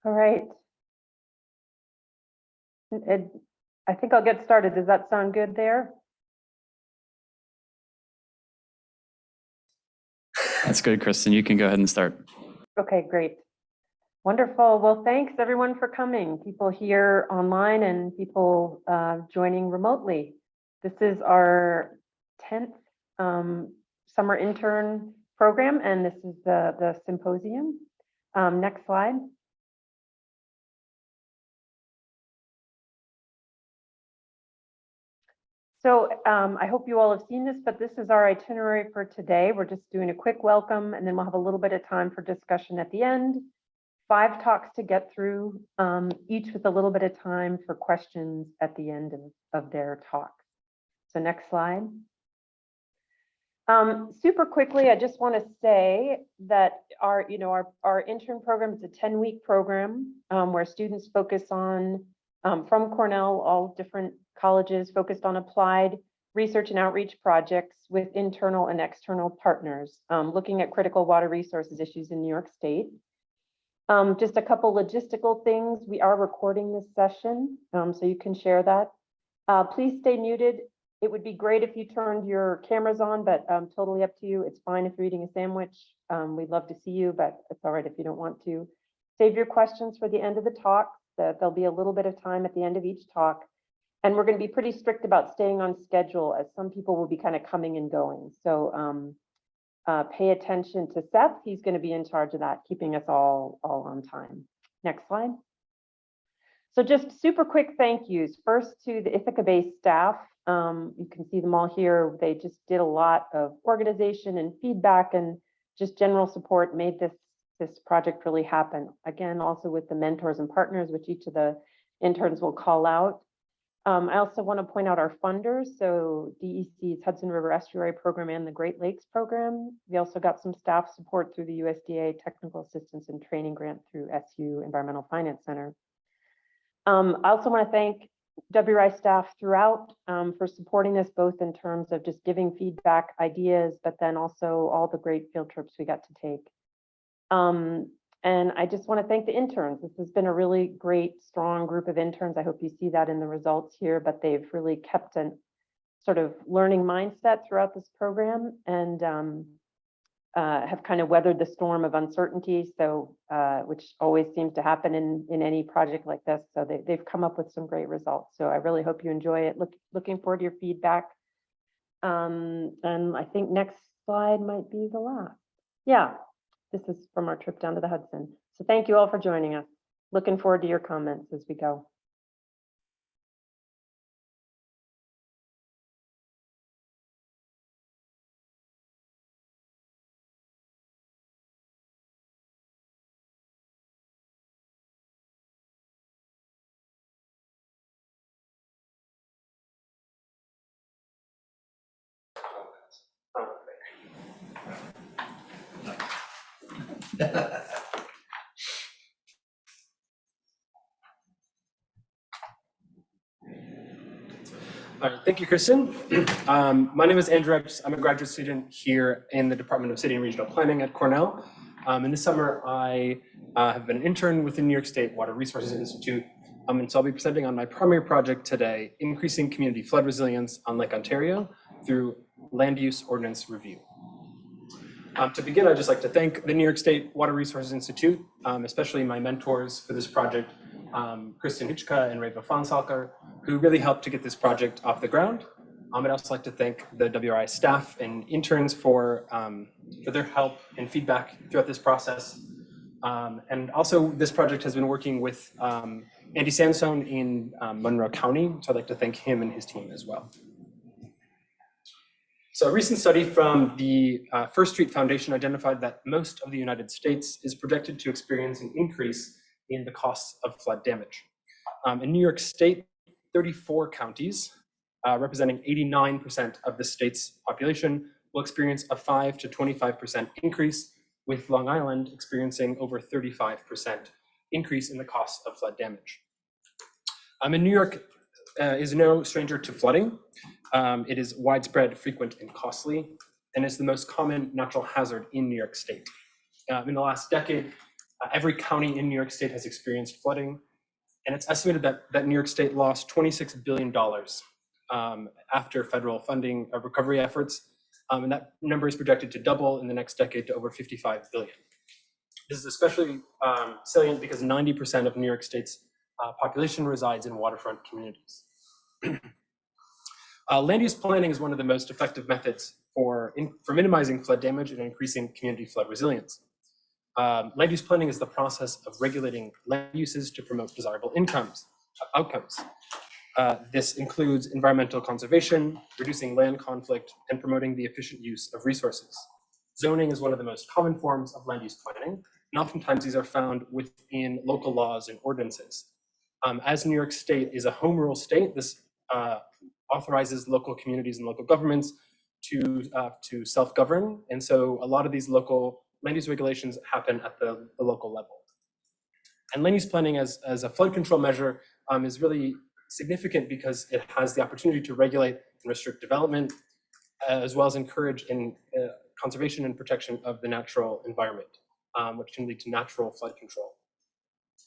All right. I think I'll get started. Does that sound good there? That's good, Kristen. You can go ahead and start. Okay, great. Wonderful. Well, thanks everyone for coming. People here online and people joining remotely. This is our 10th summer intern program, and this is the symposium. Next slide. So I hope you all have seen this, but this is our itinerary for today. We're just doing a quick welcome, and then we'll have a little bit of time for discussion at the end. 5 talks to get through, each with a little bit of time for questions at the end of their talk. So next slide. Super quickly, I just want to say that our intern program is a 10-week program where students focus on, from Cornell, all different colleges focused on applied research and outreach projects with internal and external partners, looking at critical water resources issues in New York State. Just a couple logistical things. We are recording this session, so you can share that. Please stay muted. It would be great if you turned your cameras on, but totally up to you. It's fine if you're eating a sandwich. We'd love to see you, but it's all right if you don't want to. Save your questions for the end of the talk. There'll be a little bit of time at the end of each talk. And we're going to be pretty strict about staying on schedule, as some people will be kind of coming and going. So pay attention to Seth. He's going to be in charge of that, keeping us all on time. Next slide. So just super quick thank yous. First to the Ithaca-based staff. You can see them all here. They just did a lot of organization and feedback and just general support, made this project really happen. Again, also with the mentors and partners, which each of the interns will call out. I also want to point out our funders. So DEC's Hudson River Estuary Program and the Great Lakes Program. We also got some staff support through the USDA Technical Assistance and Training Grant through SU Environmental Finance Center. I also want to thank WRI staff throughout for supporting this, both in terms of just giving feedback, ideas, but then also all the great field trips we got to take. And I just want to thank the interns. This has been a really great, strong group of interns. I hope you see that in the results here, but they've really kept a sort of learning mindset throughout this program and have kind of weathered the storm of uncertainty, so which always seems to happen in any project like this. So they've come up with some great results. So I really hope you enjoy it. Looking forward to your feedback. And I think next slide might be the last. Yeah. This is from our trip down to the Hudson. So thank you all for joining us. Looking forward to your comments as we go. All right, thank you, Kristen. My name is Andrew Epps. I'm a graduate student here in the Department of City and Regional Planning at Cornell. And this summer, I have been an intern with the New York State Water Resources Institute. And so I'll be presenting on my primary project today, increasing community flood resilience on Lake Ontario through land use ordinance review. To begin, I'd just like to thank the New York State Water Resources Institute, especially my mentors for this project, Kristen Hitchka and Reva Fonsalker, who really helped to get this project off the ground. I'd also like to thank the WRI staff and interns for their help and feedback throughout this process. And also, this project has been working with Andy Sandstone in Monroe County, so I'd like to thank him and his team as well. So a recent study from the First Street Foundation identified that most of the United States is projected to experience an increase in the costs of flood damage. In New York State, 34 counties, representing 89% of the state's population, will experience a 5 to 25% increase, with Long Island experiencing over 35% increase in the cost of flood damage. In New York is no stranger to flooding. It is widespread, frequent, and costly, and is the most common natural hazard in New York State. In the last decade, Every county in New York State has experienced flooding, and it's estimated that New York State lost $26 billion after federal funding recovery efforts, and that number is projected to double in the next decade to over $55 billion. This is especially salient because 90% of New York State's population resides in waterfront communities. Land use planning is one of the most effective methods for minimizing flood damage and increasing community flood resilience. Land use planning is the process of regulating land uses to promote desirable outcomes. This includes environmental conservation, reducing land conflict, and promoting the efficient use of resources. Zoning is one of the most common forms of land use planning, and oftentimes these are found within local laws and ordinances. As New York State is a home rule state, this authorizes local communities and local governments to self-govern, and so a lot of these local land use regulations happen at the local level. And land use planning as a flood control measure is really significant because it has the opportunity to regulate and restrict development, as well as encourage conservation and protection of the natural environment, which can lead to natural flood control.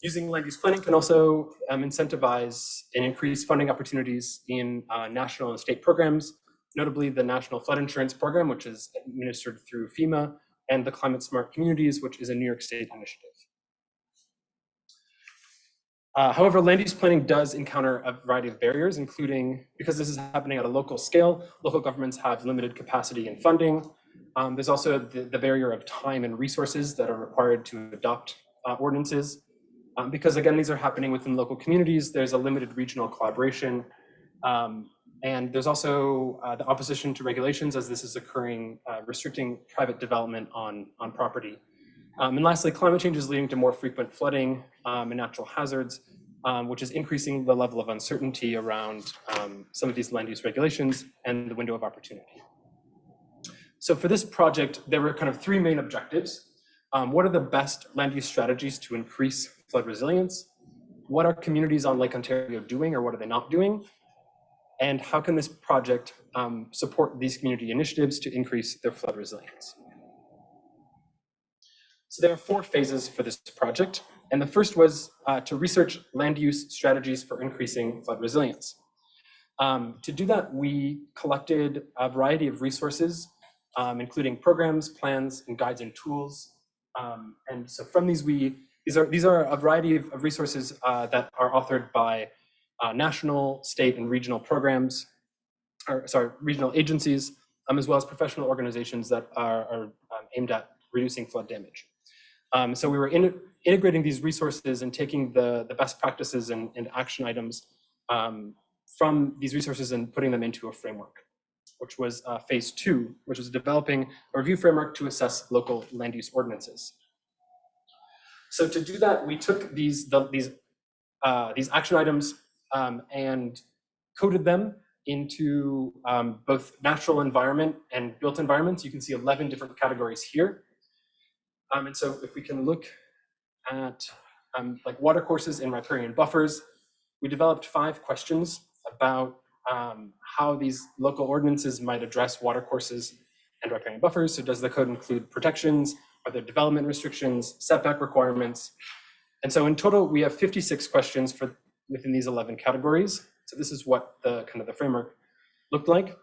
Using land use planning can also incentivize and increase funding opportunities in national and state programs, notably the National Flood Insurance Program, which is administered through FEMA, and the Climate Smart Communities, which is a New York State initiative. However, land use planning does encounter a variety of barriers, including because this is happening at a local scale, local governments have limited capacity and funding. There's also the barrier of time and resources that are required to adopt ordinances. Because again, these are happening within local communities, there's a limited regional collaboration. And there's also the opposition to regulations as this is occurring, restricting private development on property. And lastly, climate change is leading to more frequent flooding and natural hazards, which is increasing the level of uncertainty around some of these land use regulations and the window of opportunity. So for this project, there were kind of three main objectives. What are the best land use strategies to increase flood resilience? What are communities on Lake Ontario doing, or what are they not doing? And how can this project support these community initiatives to increase their flood resilience? So there are 4 phases for this project. And the first was to research land use strategies for increasing flood resilience. To do that, we collected a variety of resources, including programs, plans, and guides and tools. And so from these, these are a variety of resources that are authored by national, state, and regional programs, regional agencies, as well as professional organizations that are aimed at reducing flood damage. So we were integrating these resources and taking the best practices and action items from these resources and putting them into a framework, which was phase 2, which was developing a review framework to assess local land use ordinances. So to do that, we took these action items and coded them into both natural environment and built environments. You can see 11 different categories here. And so if we can look at like water courses and riparian buffers, we developed 5 questions about how these local ordinances might address water courses and riparian buffers. So does the code include protections? Are there development restrictions, setback requirements? And so in total, we have 56 questions within these 11 categories. So this is what the framework looked like.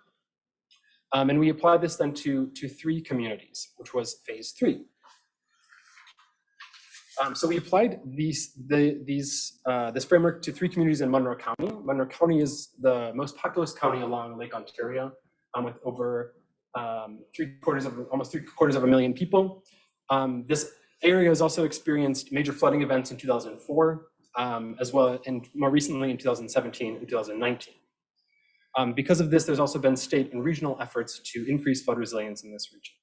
And we applied this then to 3 communities, which was phase 3. So we applied this framework to 3 communities in Monroe County. Monroe County is the most populous county along Lake Ontario, with over almost three quarters of a million people. This area has also experienced major flooding events in 2004, as well, and more recently in 2017 and 2019. Because of this, there's also been state and regional efforts to increase flood resilience in this region.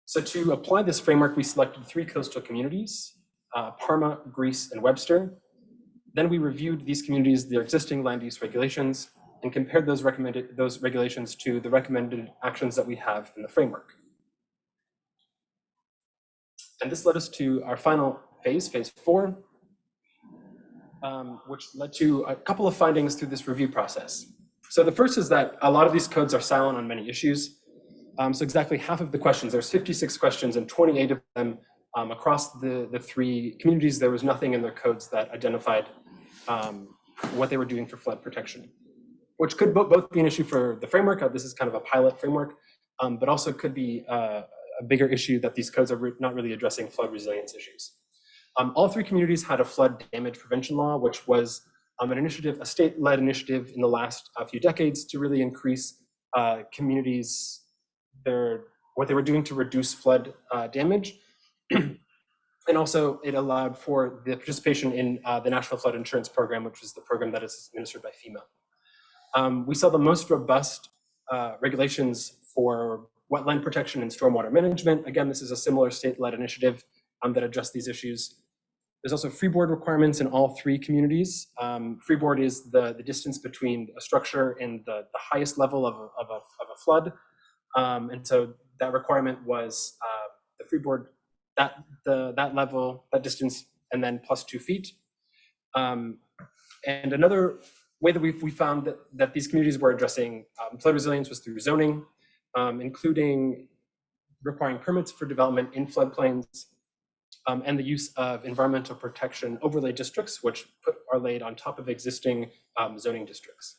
So to apply this framework, we selected 3 coastal communities, Parma, Greece, and Webster. Then we reviewed these communities, their existing land use regulations, and compared those regulations to the recommended actions that we have in the framework. And this led us to our final phase, phase 4, which led to a couple of findings through this review process. So the first is that a lot of these codes are silent on many issues. So exactly half of the questions, there's 56 questions and 28 of them across the three communities, there was nothing in their codes that identified what they were doing for flood protection, which could both be an issue for the framework. This is kind of a pilot framework, but also could be a bigger issue that these codes are not really addressing flood resilience issues. All three communities had a flood damage prevention law, which was an initiative, a state-led initiative in the last few decades to really increase communities, what they were doing to reduce flood damage. And also it allowed for the participation in the National Flood Insurance Program, which is the program that is administered by FEMA. We saw the most robust regulations for wetland protection and stormwater management. Again, this is a similar state-led initiative that addressed these issues. There's also freeboard requirements in all three communities. Freeboard is the distance between a structure and the highest level of a flood. And so that requirement was the freeboard, that level, that distance, and then plus 2 feet. And another way that we found that these communities were addressing flood resilience was through zoning, including requiring permits for development in floodplains, and the use of environmental protection overlay districts, which are laid on top of existing zoning districts.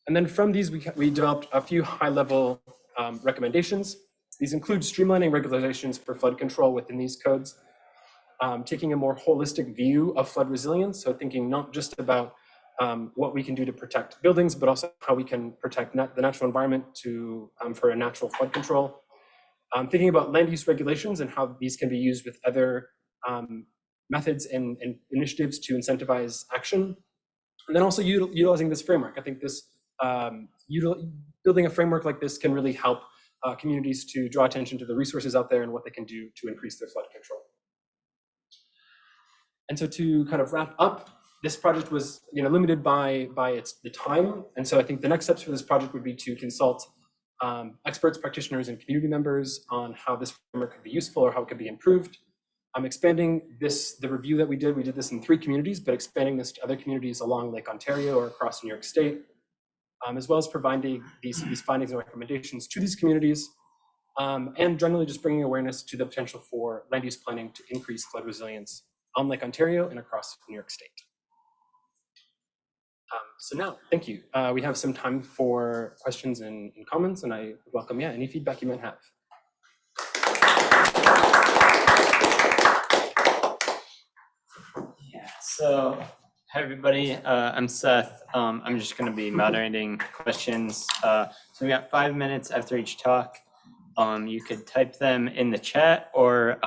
And then from these, we developed a few high-level recommendations. These include streamlining regulations for flood control within these codes, taking a more holistic view of flood resilience, so thinking not just about what we can do to protect buildings, but also how we can protect the natural environment for a natural flood control. Thinking about land use regulations and how these can be used with other methods and initiatives to incentivize action. And then also utilizing this framework. I think this building a framework like this can really help communities to draw attention to the resources out there and what they can do to increase their flood control. And so to kind of wrap up, this project was limited by the time. And so I think the next steps for this project would be to consult experts, practitioners, and community members on how this framework could be useful or how it could be improved. Expanding the review that we did this in 3 communities, but expanding this to other communities along Lake Ontario or across New York State, as well as providing these findings and recommendations to these communities, and generally just bringing awareness to the potential for land use planning to increase flood resilience on Lake Ontario and across New York State. So now, thank you. We have some time for questions and comments, and I welcome any feedback you might have. Yeah, so hi everybody, I'm Seth. I'm just going to be moderating questions. So we got 5 minutes after each talk. You could type them in the chat, or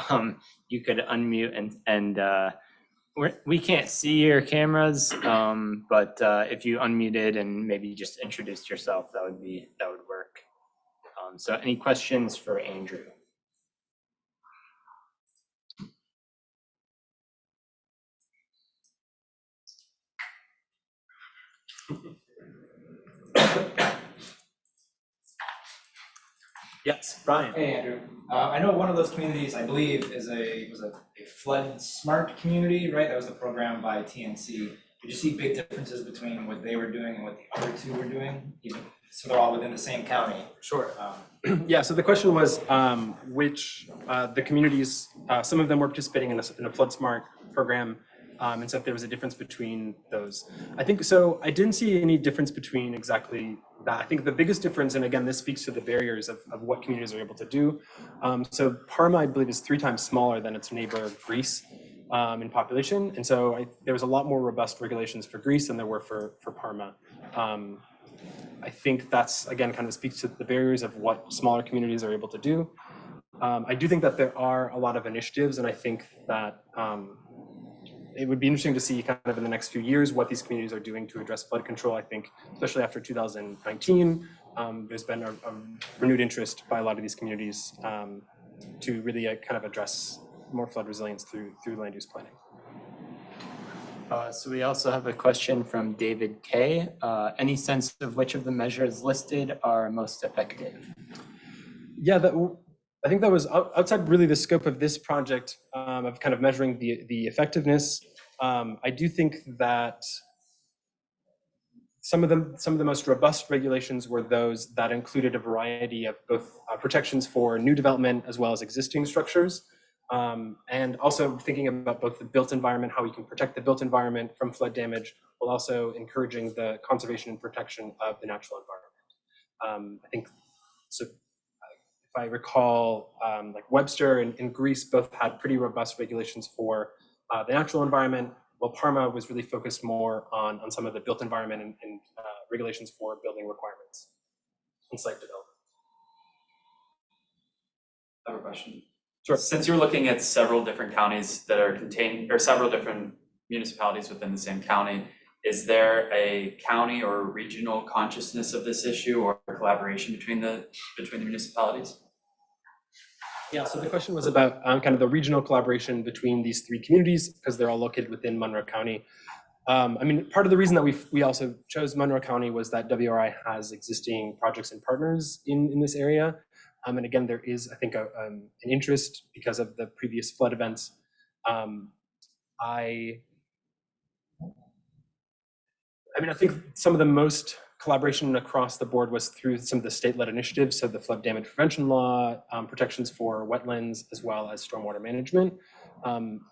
you could unmute and we can't see your cameras, but if you unmuted and maybe just introduced yourself, that would work. So any questions for Andrew? Yes, Brian. Hey, Andrew. I know one of those communities, I believe, was a flood smart community, right? That was a program by TNC. Did you see big differences between what they were doing and what the other 2 were doing? So they're all within the same county. Sure. Yeah, so the question was which the communities, some of them were participating in a flood smart program, and so if there was a difference between those. I think so. I didn't see any difference between exactly that. I think the biggest difference, and again, this speaks to the barriers of what communities are able to do. So Parma, I believe, is 3 times smaller than its neighbor Greece in population, and so there was a lot more robust regulations for Greece than there were for Parma. I think that's, again, kind of speaks to the barriers of what smaller communities are able to do. I do think that there are a lot of initiatives, and I think that it would be interesting to see kind of in the next few years what these communities are doing to address flood control. I think, especially after 2019, there's been a renewed interest by a lot of these communities to really kind of address more flood resilience through land use planning. So we also have a question from David K. Any sense of which of the measures listed are most effective? Yeah, I think that was outside really the scope of this project of kind of measuring the effectiveness. I do think that some of the most robust regulations were those that included a variety of both protections for new development as well as existing structures. And also thinking about both the built environment, how we can protect the built environment from flood damage, while also encouraging the conservation and protection of the natural environment. I think, so if I recall, like Webster and Greece both had pretty robust regulations for the natural environment, while Parma was really focused more on some of the built environment and regulations for building requirements and site development. I have a question. Sure. Since you're looking at several different counties that are contained, or several different municipalities within the same county, is there a county or regional consciousness of this issue or collaboration between the municipalities? Yeah, so the question was about kind of the regional collaboration between these three communities because they're all located within Monroe County. I mean, part of the reason that we also chose Monroe County was that WRI has existing projects and partners in this area. And again, there is, I think, an interest because of the previous flood events. I mean, I think some of the most collaboration across the board was through some of the state-led initiatives, so the flood damage prevention law, protections for wetlands, as well as stormwater management,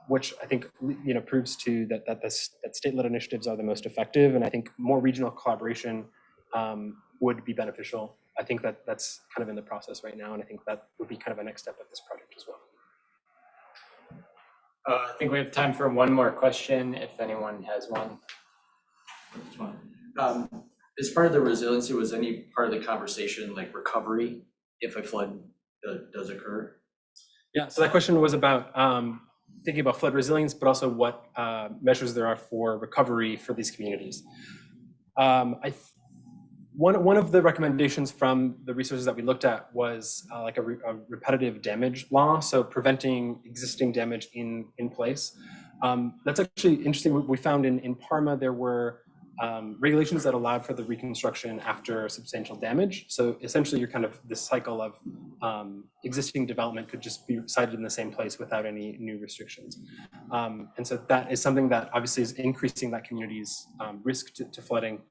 which I think proves to that state-led initiatives are the most effective, and I think more regional collaboration would be beneficial. I think that's kind of in the process right now, and I think that would be kind of a next step of this project as well. I think we have time for one more question, if anyone has one. As part of the resiliency, was any part of the conversation like recovery if a flood does occur? Yeah, so that question was about thinking about flood resilience, but also what measures there are for recovery for these communities. One of the recommendations from the resources that we looked at was like a repetitive damage law, so preventing existing damage in place. That's actually interesting. We found in Parma there were regulations that allowed for the reconstruction after substantial damage. So essentially, you're kind of this cycle of existing development could just be sited in the same place without any new restrictions. And so that is something that obviously is increasing that community's risk to flooding.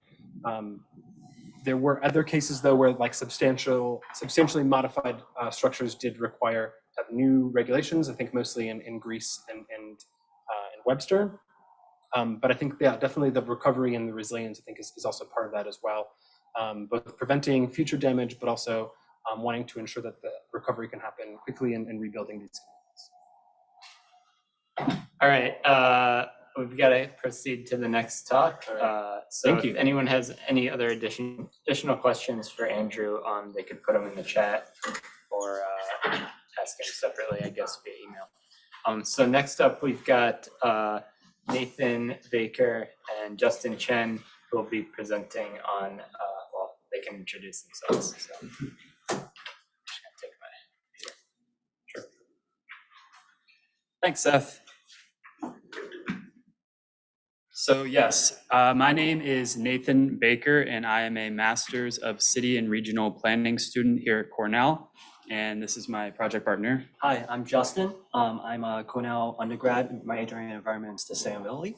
There were other cases though where like substantially modified structures did require new regulations. I think mostly in Greece and in Webster. But I think, yeah, definitely the recovery and the resilience, I think, is also part of that as well. Both preventing future damage, but also wanting to ensure that the recovery can happen quickly and rebuilding these communities. All right, we've got to proceed to the next talk. So Thank you. if anyone has any other additional questions for Andrew, they could put them in the chat or ask him separately, I guess, via email. So next up, we've got Nathan Baker and Justin Chen, who will be presenting on, well, they can introduce themselves. So. Just gonna take my, sure. Thanks, Seth. So yes, my name is Nathan Baker, and I am a Master's of City and Regional Planning student here at Cornell. And this is my project partner. Hi, I'm Justin. I'm a Cornell undergrad, majoring in environment and sustainability.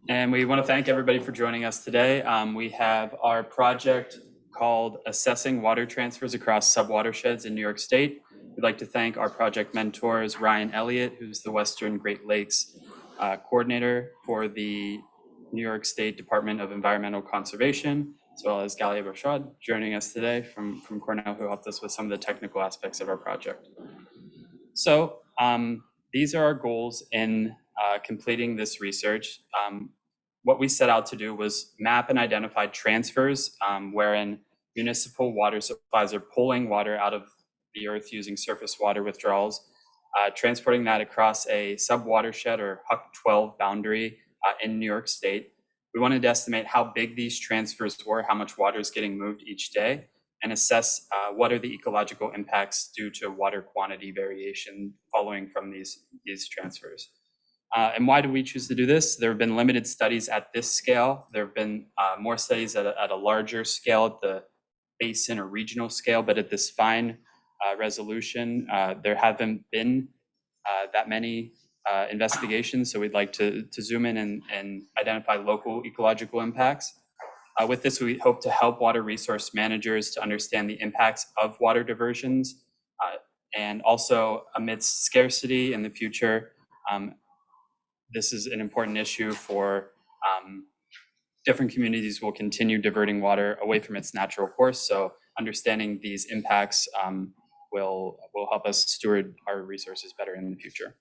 And we want to thank everybody for joining us today. We have our project called Assessing Water Transfers Across Subwatersheds in New York State. We'd like to thank our project mentors, Ryan Elliott, who's the Western Great Lakes coordinator for the New York State Department of Environmental Conservation, as well as Galia Barshad joining us today from Cornell, who helped us with some of the technical aspects of our project. So these are our goals in completing this research. What we set out to do was map and identify transfers wherein municipal water supplies are pulling water out of the earth using surface water withdrawals, transporting that across a sub-watershed or HUC 12 boundary in New York State. We wanted to estimate how big these transfers were, how much water is getting moved each day, and assess what are the ecological impacts due to water quantity variation following from these transfers. And why do we choose to do this? There have been limited studies at this scale. There have been more studies at a larger scale, at the basin or regional scale, but at this fine resolution, there haven't been that many investigations. So we'd like to zoom in and identify local ecological impacts. With this, we hope to help water resource managers to understand the impacts of water diversions, and also amidst scarcity in the future. This is an important issue for different communities will continue diverting water away from its natural course. So understanding these impacts will help us steward our resources better in the future.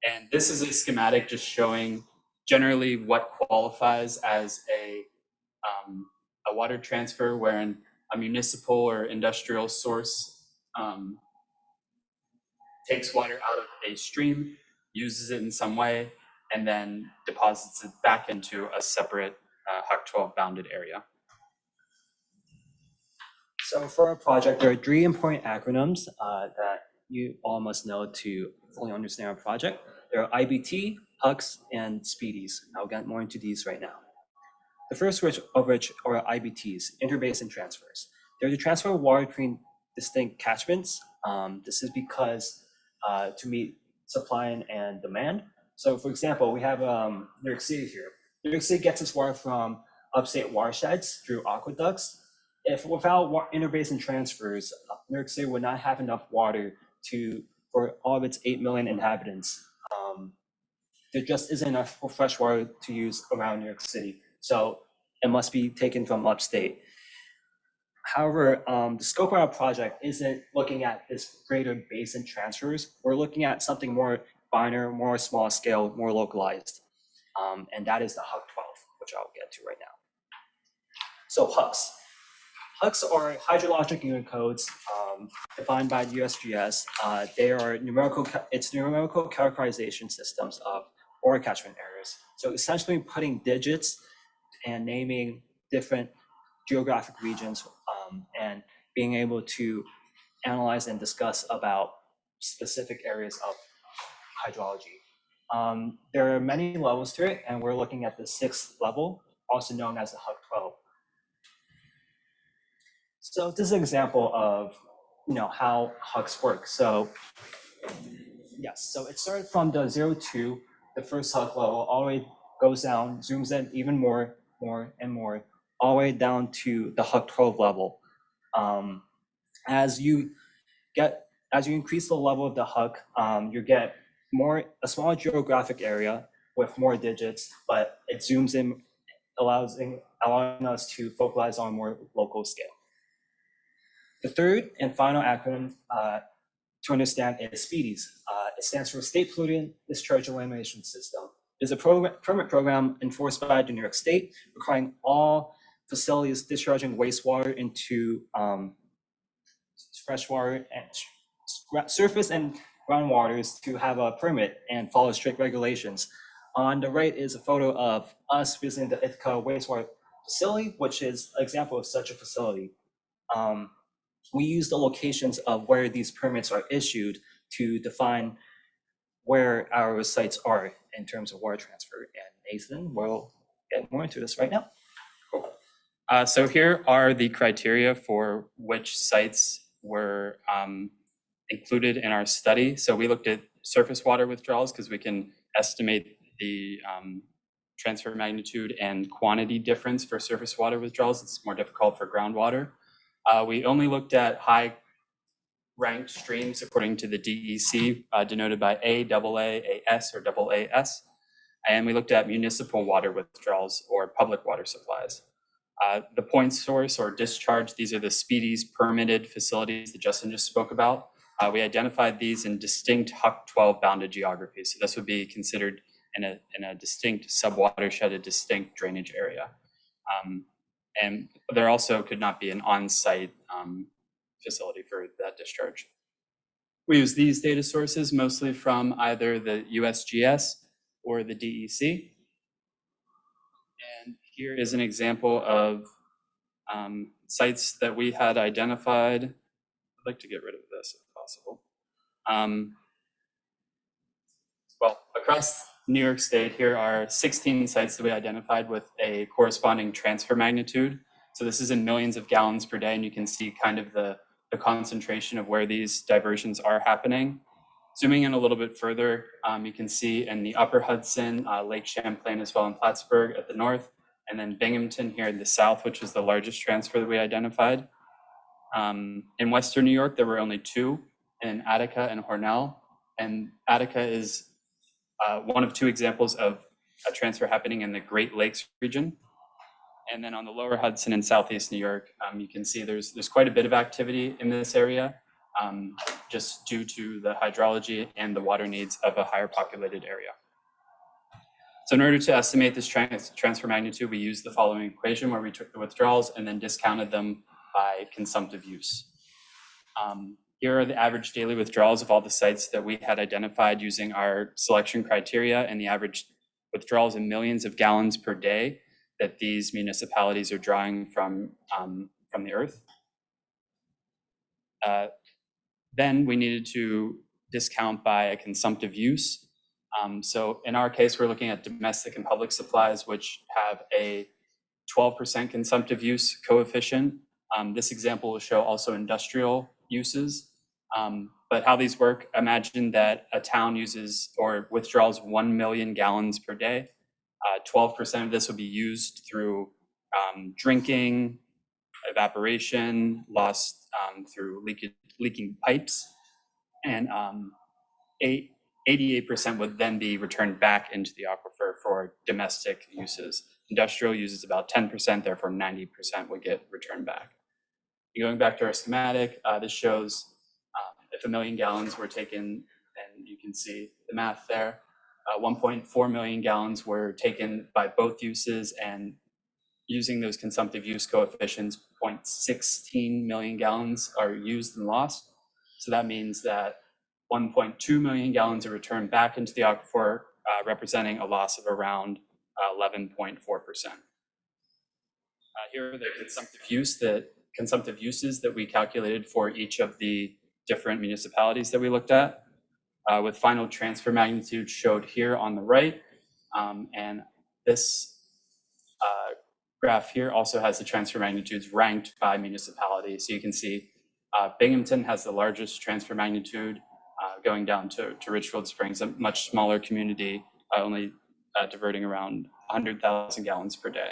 And this is a schematic just showing generally what qualifies as a water transfer, wherein a municipal or industrial source takes water out of a stream, uses it in some way, and then deposits it back into a separate HUC 12 bounded area. So for our project, there are 3 important acronyms that you all must know to fully understand our project. There are IBT, HUCs, and SPEEDs. I'll get more into these right now. The first of which are IBTs, interbasin transfers. They're the transfer of water between distinct catchments. This is because to meet supply and demand. So for example, we have New York City here. New York City gets its water from upstate watersheds through aqueducts. If without interbasin transfers, New York City would not have enough water for all of its 8 million inhabitants. There just isn't enough fresh water to use around New York City. So it must be taken from upstate. However, the scope of our project isn't looking at this greater basin transfers. We're looking at something more finer, more small scale, more localized. And that is the HUC 12, which I'll get to right now. So HUCs. HUCs are hydrologic unit codes defined by the USGS. They are numerical characterization systems of water catchment areas. So essentially putting digits and naming different geographic regions and being able to analyze and discuss about specific areas of hydrology. There are many levels to it, and we're looking at the 6th level, also known as the HUC 12. So this is an example of how HUCs work. So yes, so it started from the 0-2, the first HUC level, all the way goes down, zooms in even more and more, all the way down to the HUC 12 level. As you increase the level of the HUC, you get a smaller geographic area with more digits, but it zooms in, allowing us to focalize on more local scale. The third and final acronym to understand is SPEEDs. It stands for State Pollutant Discharge Elimination System. It's a permit program enforced by the New York State, requiring all facilities discharging wastewater into freshwater and surface and groundwaters to have a permit and follow strict regulations. On the right is a photo of us visiting the Ithaca wastewater facility, which is an example of such a facility. We use the locations of where these permits are issued to define where our sites are in terms of water transfer. And Nathan will get more into this right now. Cool. So here are the criteria for which sites were included in our study. So we looked at surface water withdrawals because we can estimate the transfer magnitude and quantity difference for surface water withdrawals. It's more difficult for groundwater. We only looked at high ranked streams according to the DEC, denoted by A, AA, AS, or AAS. And we looked at municipal water withdrawals or public water supplies. The point source or discharge, these are the SPEEDs permitted facilities that Justin just spoke about. We identified these in distinct HUC 12 bounded geographies. So this would be considered in a distinct subwatershed, a distinct drainage area. And there also could not be an on-site facility for that discharge. We use these data sources mostly from either the USGS or the DEC. And here is an example of sites that we had identified. I'd like to get rid of this if possible. Well, across New York State, here are 16 sites that we identified with a corresponding transfer magnitude. So this is in millions of gallons per day, and you can see kind of the concentration of where these diversions are happening. Zooming in a little bit further, you can see in the upper Hudson, Lake Champlain as well in Plattsburgh at the north, and then Binghamton here in the south, which was the largest transfer that we identified. In Western New York, there were only 2, in Attica and Cornell. And Attica is one of 2 examples of a transfer happening in the Great Lakes region. And then on the lower Hudson in Southeast New York, you can see there's quite a bit of activity in this area, just due to the hydrology and the water needs of a higher populated area. So in order to estimate this transfer magnitude, we used the following equation where we took the withdrawals and then discounted them by consumptive use. Here are the average daily withdrawals of all the sites that we had identified using our selection criteria, and the average withdrawals in millions of gallons per day that these municipalities are drawing from the earth. Then we needed to discount by a consumptive use. So in our case, we're looking at domestic and public supplies, which have a 12% consumptive use coefficient. This example will show also industrial uses. But how these work, imagine that a town uses or withdraws 1 million gallons per day. 12% of this will be used through drinking, evaporation, lost through leaking pipes, and 88% would then be returned back into the aquifer for domestic uses. Industrial uses about 10%, therefore 90% would get returned back. Going back to our schematic, this shows if 1 million gallons were taken, and you can see the math there, 1.4 million gallons were taken by both uses, and using those consumptive use coefficients, 0.16 million gallons are used and lost. So that means that 1.2 million gallons are returned back into the aquifer, representing a loss of around 11.4%. Here are the consumptive uses that we calculated for each of the different municipalities that we looked at, with final transfer magnitude showed here on the right. And this graph here also has the transfer magnitudes ranked by municipality. So you can see Binghamton has the largest transfer magnitude, going down to Richfield Springs, a much smaller community, only diverting around 100,000 gallons per day.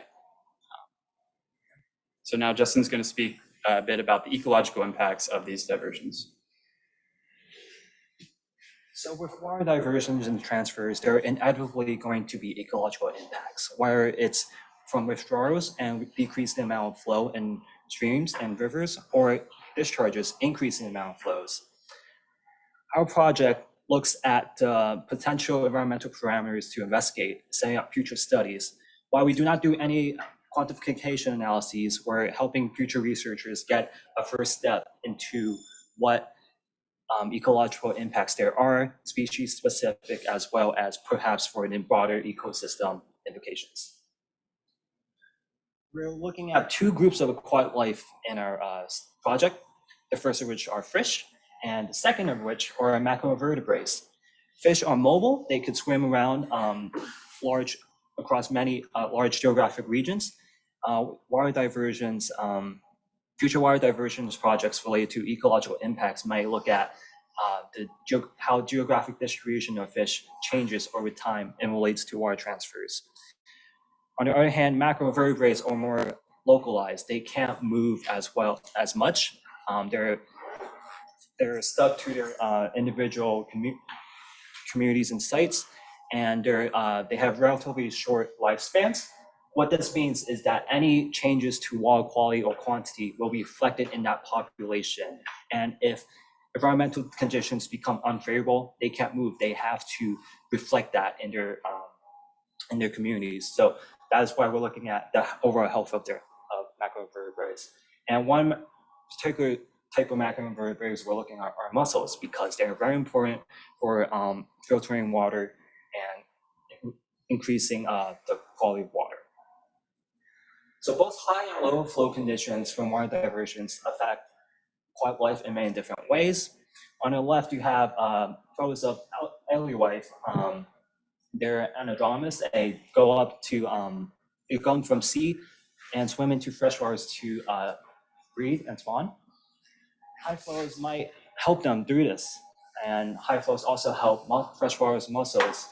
So now Justin's going to speak a bit about the ecological impacts of these diversions. So with water diversions and transfers, there are inevitably going to be ecological impacts, whether it's from withdrawals and decrease the amount of flow in streams and rivers, or discharges, increasing the amount of flows. Our project looks at potential environmental parameters to investigate, setting up future studies. While we do not do any quantification analyses, we're helping future researchers get a first step into what ecological impacts there are, species specific, as well as perhaps for the broader ecosystem implications. We're looking at 2 groups of aquatic life in our project, the first of which are fish, and the second of which are macroinvertebrates. Fish are mobile, they could swim around across many large geographic regions. Water diversions, future water diversions projects related to ecological impacts might look at how geographic distribution of fish changes over time and relates to water transfers. On the other hand, macroinvertebrates are more localized. They can't move as much. They're stuck to their individual communities and sites, and they have relatively short lifespans. What this means is that any changes to water quality or quantity will be reflected in that population. And if environmental conditions become unfavorable, they can't move. They have to reflect that in their communities. So that is why we're looking at the overall health of macroinvertebrates. And one particular type of macroinvertebrates we're looking at are mussels, because they're very important for filtering water and increasing the quality of water. So both high and low flow conditions from water diversions affect aquatic life in many different ways. On the left, you have photos of alewife. They're anadromous. They go up to, they come from sea and swim into freshwaters to breed and spawn. High flows might help them through this. And high flows also help freshwater mussels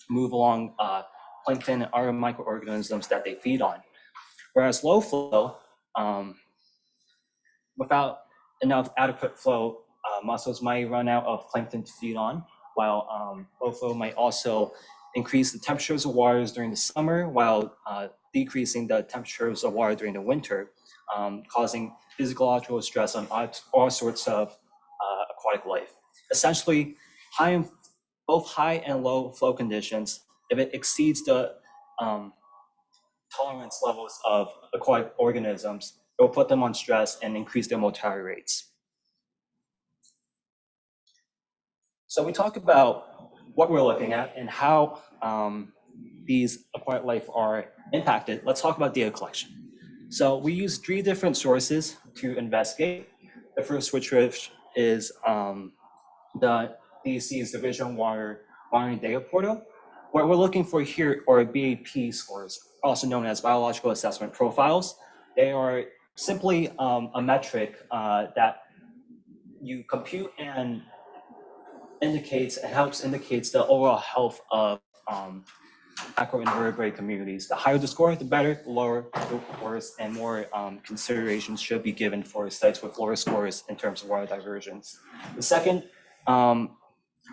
move along plankton and other microorganisms that they feed on. Whereas low flow, without enough adequate flow, mussels might run out of plankton to feed on, while low flow might also increase the temperatures of waters during the summer while decreasing the temperatures of water during the winter, causing physiological stress on all sorts of aquatic life. Essentially, both high and low flow conditions, if it exceeds the tolerance levels of aquatic organisms, it will put them on stress and increase their mortality rates. So we talk about what we're looking at and how these aquatic life are impacted. Let's talk about data collection. So we use 3 different sources to investigate. The first, which is the DEC's Division Water Monitoring Data Portal. What we're looking for here are BAP scores, also known as biological assessment profiles. They are simply a metric that you compute and helps indicates the overall health of macroinvertebrate communities. The higher the score, the better. The lower, the worse, and more considerations should be given for sites with lower scores in terms of water diversions. The second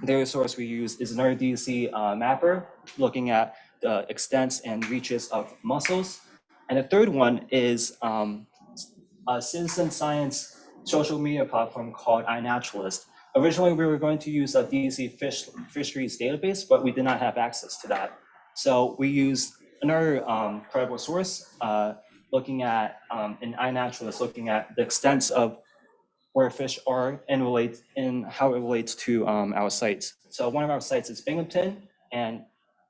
data source we use is another DEC mapper, looking at the extents and reaches of mussels. And the third one is a citizen science social media platform called iNaturalist. Originally, we were going to use a DEC fisheries database, but we did not have access to that. So we used another credible source, looking at, in iNaturalist, looking at the extents of where fish are and how it relates to our sites. So one of our sites is Binghamton, and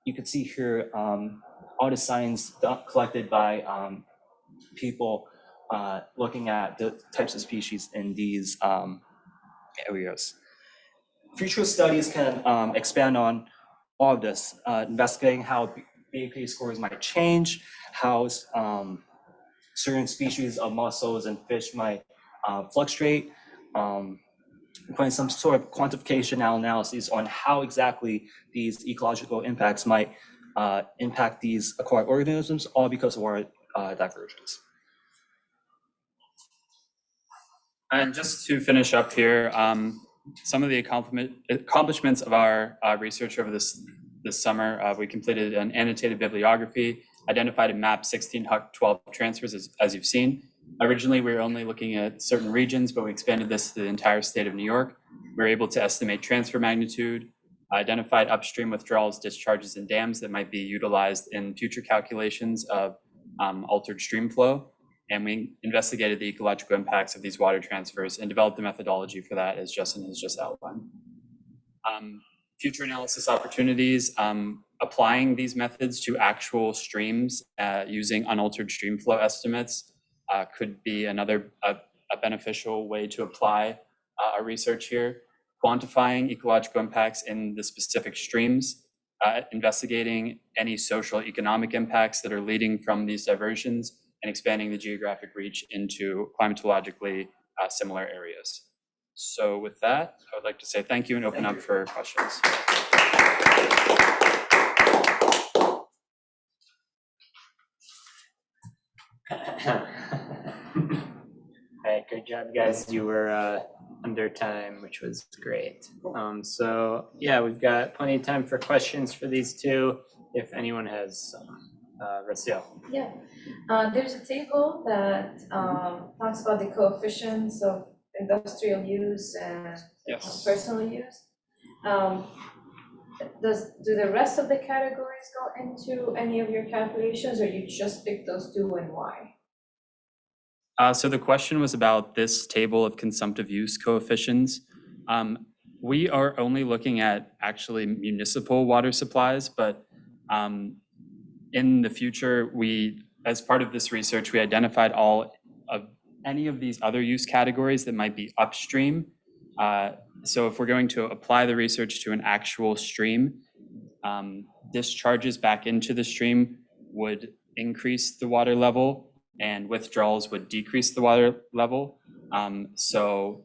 you can see here all the signs collected by people looking at the types of species in these areas. Future studies can expand on all of this, investigating how BAP scores might change, how certain species of mussels and fish might fluctuate, putting some sort of quantification analyses on how exactly these ecological impacts might impact these aquatic organisms, all because of water divergence. And just to finish up here, some of the accomplishments of our research over this summer, we completed an annotated bibliography, identified and mapped 16 HUC-12 transfers, as you've seen. Originally, we were only looking at certain regions, but we expanded this to the entire state of New York. We were able to estimate transfer magnitude, identified upstream withdrawals, discharges, and dams that might be utilized in future calculations of altered stream flow. And we investigated the ecological impacts of these water transfers and developed a methodology for that, as Justin has just outlined. Future analysis opportunities, applying these methods to actual streams using unaltered stream flow estimates could be another a beneficial way to apply our research here. Quantifying ecological impacts in the specific streams, investigating any social economic impacts that are leading from these diversions, and expanding the geographic reach into climatologically similar areas. So with that, I would like to say thank you and open up for questions. All right, good job, guys. You were under time, which was great. So yeah, we've got plenty of time for questions for these two. If anyone has some, Raciel. Yeah, there's a table that talks about the coefficients of industrial use and Yes. personal use. Do the rest of the categories go into any of your calculations, or you just pick those 2 and why? So the question was about this table of consumptive use coefficients. We are only looking at actually municipal water supplies, but in the future, as part of this research, we identified all of any of these other use categories that might be upstream. So if we're going to apply the research to an actual stream, discharges back into the stream would increase the water level and withdrawals would decrease the water level. So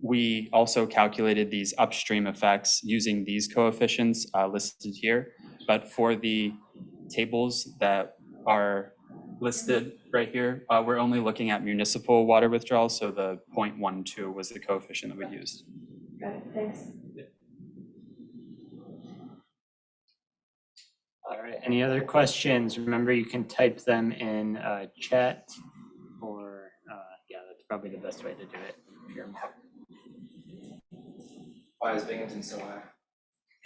we also calculated these upstream effects using these coefficients listed here. But for the tables that are listed right here, we're only looking at municipal water withdrawal, so the 0.12 was the coefficient that we used. Got it, thanks. All right, any other questions? Remember, you can type them in chat or, yeah, that's probably the best way to do it. If you're- Why is Binghamton so high?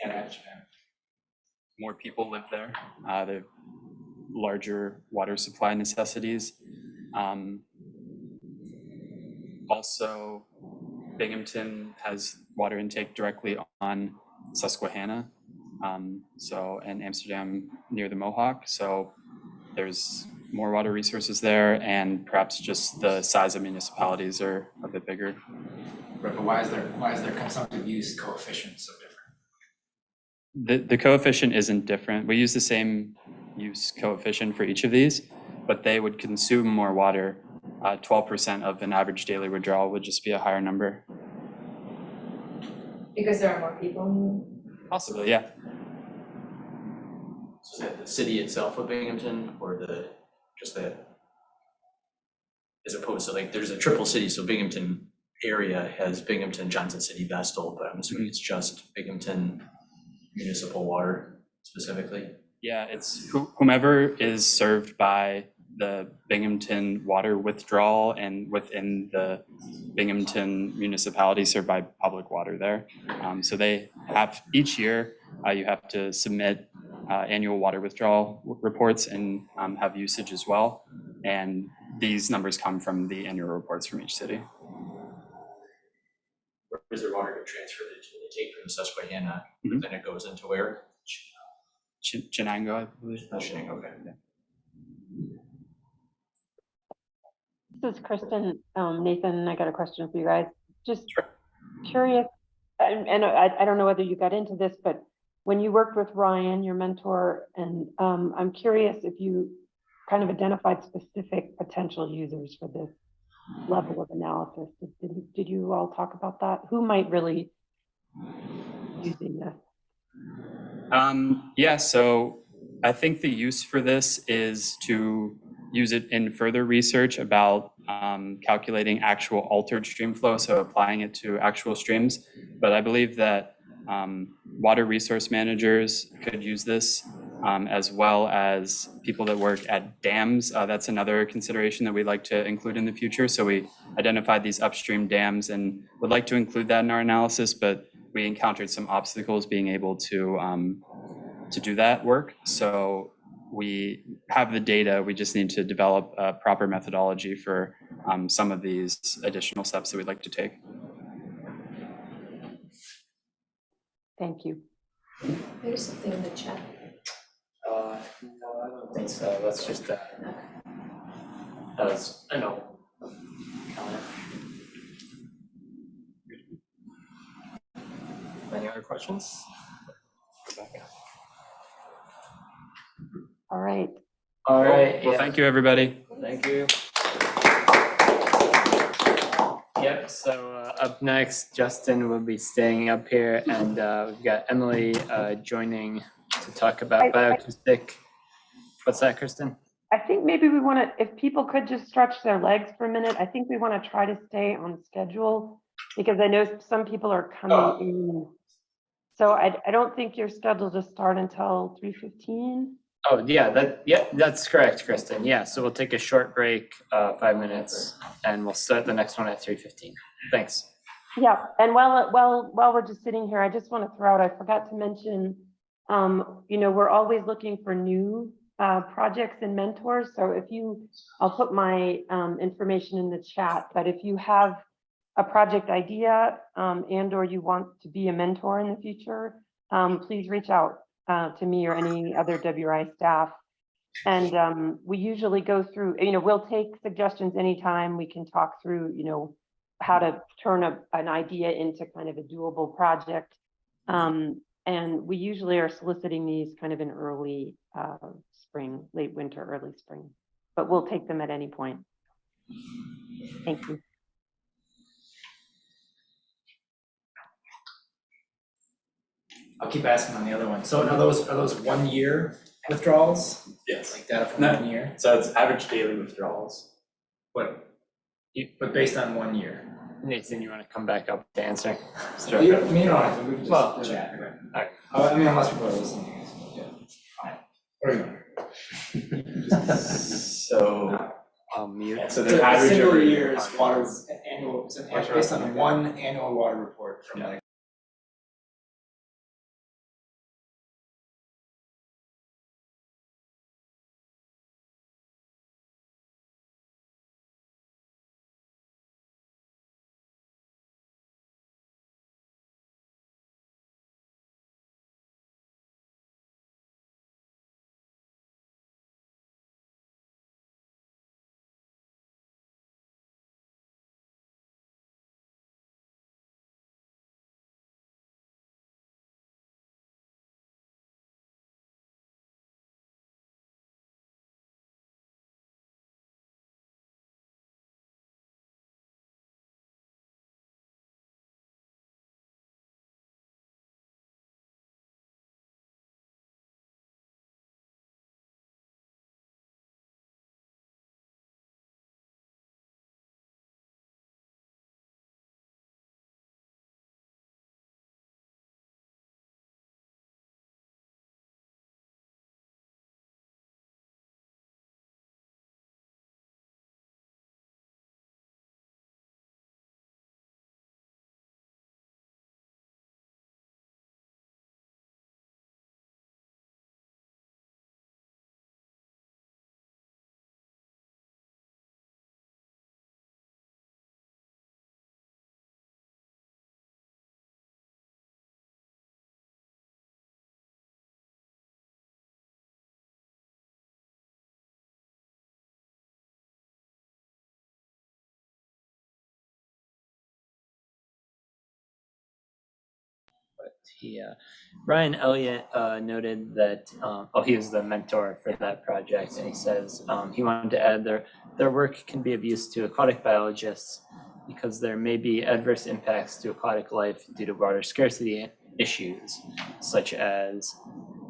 And Japan. More people live there. They have larger water supply necessities. Also, Binghamton has water intake directly on Susquehanna. And Amsterdam near the Mohawk. So there's more water resources there, and perhaps just the size of municipalities are a bit bigger. Right, but why is their consumptive use coefficient so different? The coefficient isn't different. We use the same use coefficient for each of these, but they would consume more water. 12% of an average daily withdrawal would just be a higher number. Because there are more people. Possibly, yeah. So is that the city itself of Binghamton or as opposed to like, there's a triple city, so Binghamton area has Binghamton, Johnson City, Vestal, but I'm assuming it's just Binghamton municipal water specifically? Yeah, it's whomever is served by the Binghamton water withdrawal and within the Binghamton municipality served by public water there. So they have, each year, you have to submit annual water withdrawal reports and have usage as well. And these numbers come from the annual reports from each city. Where does their water get transferred into? They take from Susquehanna, Mhm. then it goes into where? Chenango, I believe. Shenango, okay. This is Kristen. Nathan, I got a question for you guys. Just curious, and I don't know whether you got into this, but when you worked with Ryan, your mentor, and I'm curious if you kind of identified specific potential users for this level of analysis. Did you all talk about that? Who might really be using this? Yeah, so I think the use for this is to use it in further research about calculating actual altered stream flow, so applying it to actual streams. But I believe that water resource managers could use this, as well as people that work at dams. That's another consideration that we'd like to include in the future. So we identified these upstream dams and would like to include that in our analysis, but we encountered some obstacles being able to do that work. So we have the data, we just need to develop a proper methodology for some of these additional steps that we'd like to take. Thank you. There's something in the chat. No, I don't think so. That's just that was, I know. Any other questions? All right. All right. Well, thank you, everybody. Thank you. Yep, so up next, Justin will be staying up here, and we've got Emily joining to talk about bioacoustic. What's that, Kristen? I think maybe we want to, if people could just stretch their legs for a minute, I think we want to try to stay on schedule because I know some people are coming in. So I don't think you're scheduled to start until 3:15. Oh, yeah, that's correct, Kristen. Yeah, so we'll take a short break, 5 minutes, and we'll start the next one at 3:15. Thanks. Yeah, and while we're just sitting here, I just want to throw out, I forgot to mention, we're always looking for new projects and mentors. So if I'll put my information in the chat, but if you have a project idea and or you want to be a mentor in the future, please reach out to me or any other WRI staff. And we usually go through, we'll take suggestions anytime. We can talk through, how to turn an idea into kind of a doable project. And we usually are soliciting these kind of in early spring, late winter, early spring, but we'll take them at any point. Thank you. I'll keep asking on the other one. So are those 1 year withdrawals, Yes. like data from No. 1 year, So it's average daily withdrawals. but based on 1 year. Nathan, you want to come back up to answer? Sure. You don't have to, we can Well, just chat. alright. I mean, unless people are listening, yeah. Or you So, I'll mute. so It's the a average single every year's water, annual, it's based on one annual water report from like. Ryan Elliott noted that, he was the mentor for that project, and he says he wanted to add their work can be of use to aquatic biologists because there may be adverse impacts to aquatic life due to water scarcity issues, such as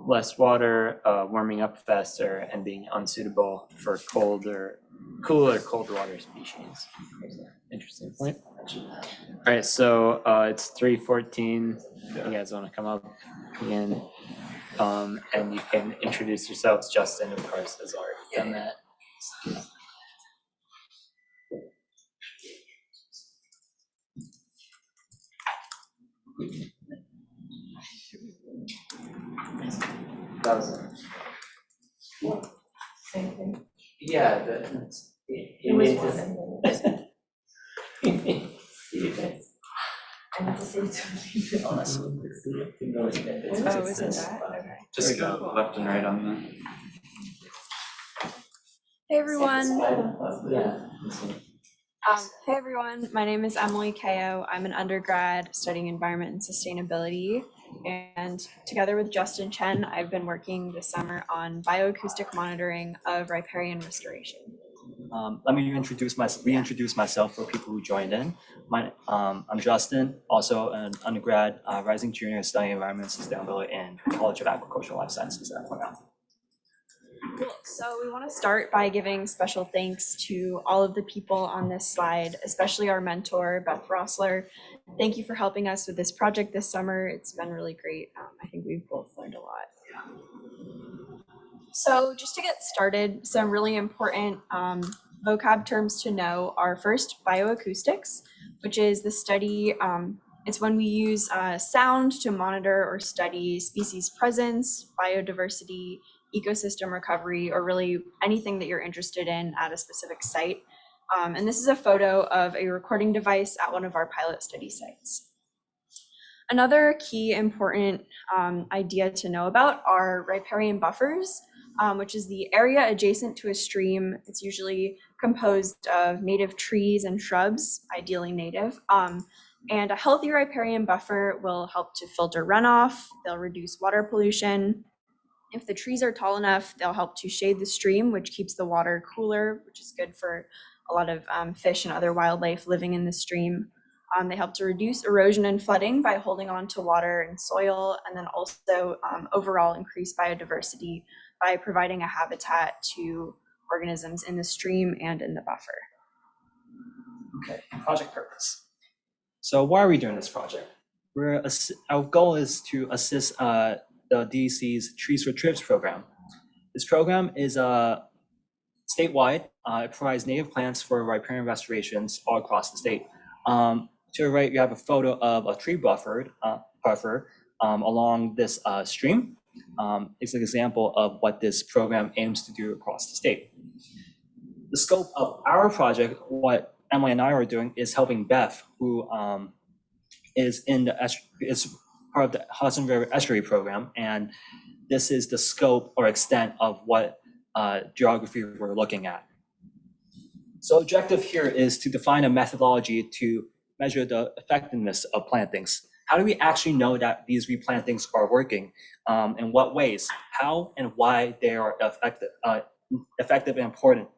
less water, warming up faster, and being unsuitable for cooler cold water species. Interesting point. All right, so it's 3:14. You guys want to come up again? And you can introduce yourselves. Justin, of course, has already done that. That was Same thing. yeah, It was one. I have to say to Oh, isn't that? Okay. just go left and right on the. Hey everyone. Yeah. Hey everyone. My name is Emily Kao. I'm an undergrad studying environment and sustainability. And together with Justin Chen, I've been working this summer on bioacoustic monitoring of riparian restoration. Let me reintroduce myself for people who joined in. I'm Justin, also an undergrad, rising junior studying environment and sustainability in College of Agricultural Life Sciences at Cornell. So we want to start by giving special thanks to all of the people on this slide, especially our mentor, Beth Rossler. Thank you for helping us with this project this summer. It's been really great. I think we've both learned a lot. So just to get started, some really important vocab terms to know are first bioacoustics, which is the study, it's when we use sound to monitor or study species presence, biodiversity, ecosystem recovery, or really anything that you're interested in at a specific site. And this is a photo of a recording device at one of our pilot study sites. Another key important idea to know about are riparian buffers, which is the area adjacent to a stream. It's usually composed of native trees and shrubs, ideally native. And a healthy riparian buffer will help to filter runoff, they'll reduce water pollution. If the trees are tall enough, they'll help to shade the stream, which keeps the water cooler, which is good for a lot of fish and other wildlife living in the stream. They help to reduce erosion and flooding by holding on to water and soil, and then also overall increase biodiversity by providing a habitat to organisms in the stream and in the buffer. Okay, project purpose. So why are we doing this project? Our goal is to assist the DEC's Trees for Trips program. This program is statewide. It provides native plants for riparian restorations all across the state. To the right, you have a photo of a tree buffer along this stream. It's an example of what this program aims to do across the state. The scope of our project, what Emily and I are doing, is helping Beth, who is part of the Hudson River Estuary Program, and this is the scope or extent of what geography we're looking at. So objective here is to define a methodology to measure the effectiveness of plantings. How do we actually know that these replantings are working? In what ways? How and why they are effective and important?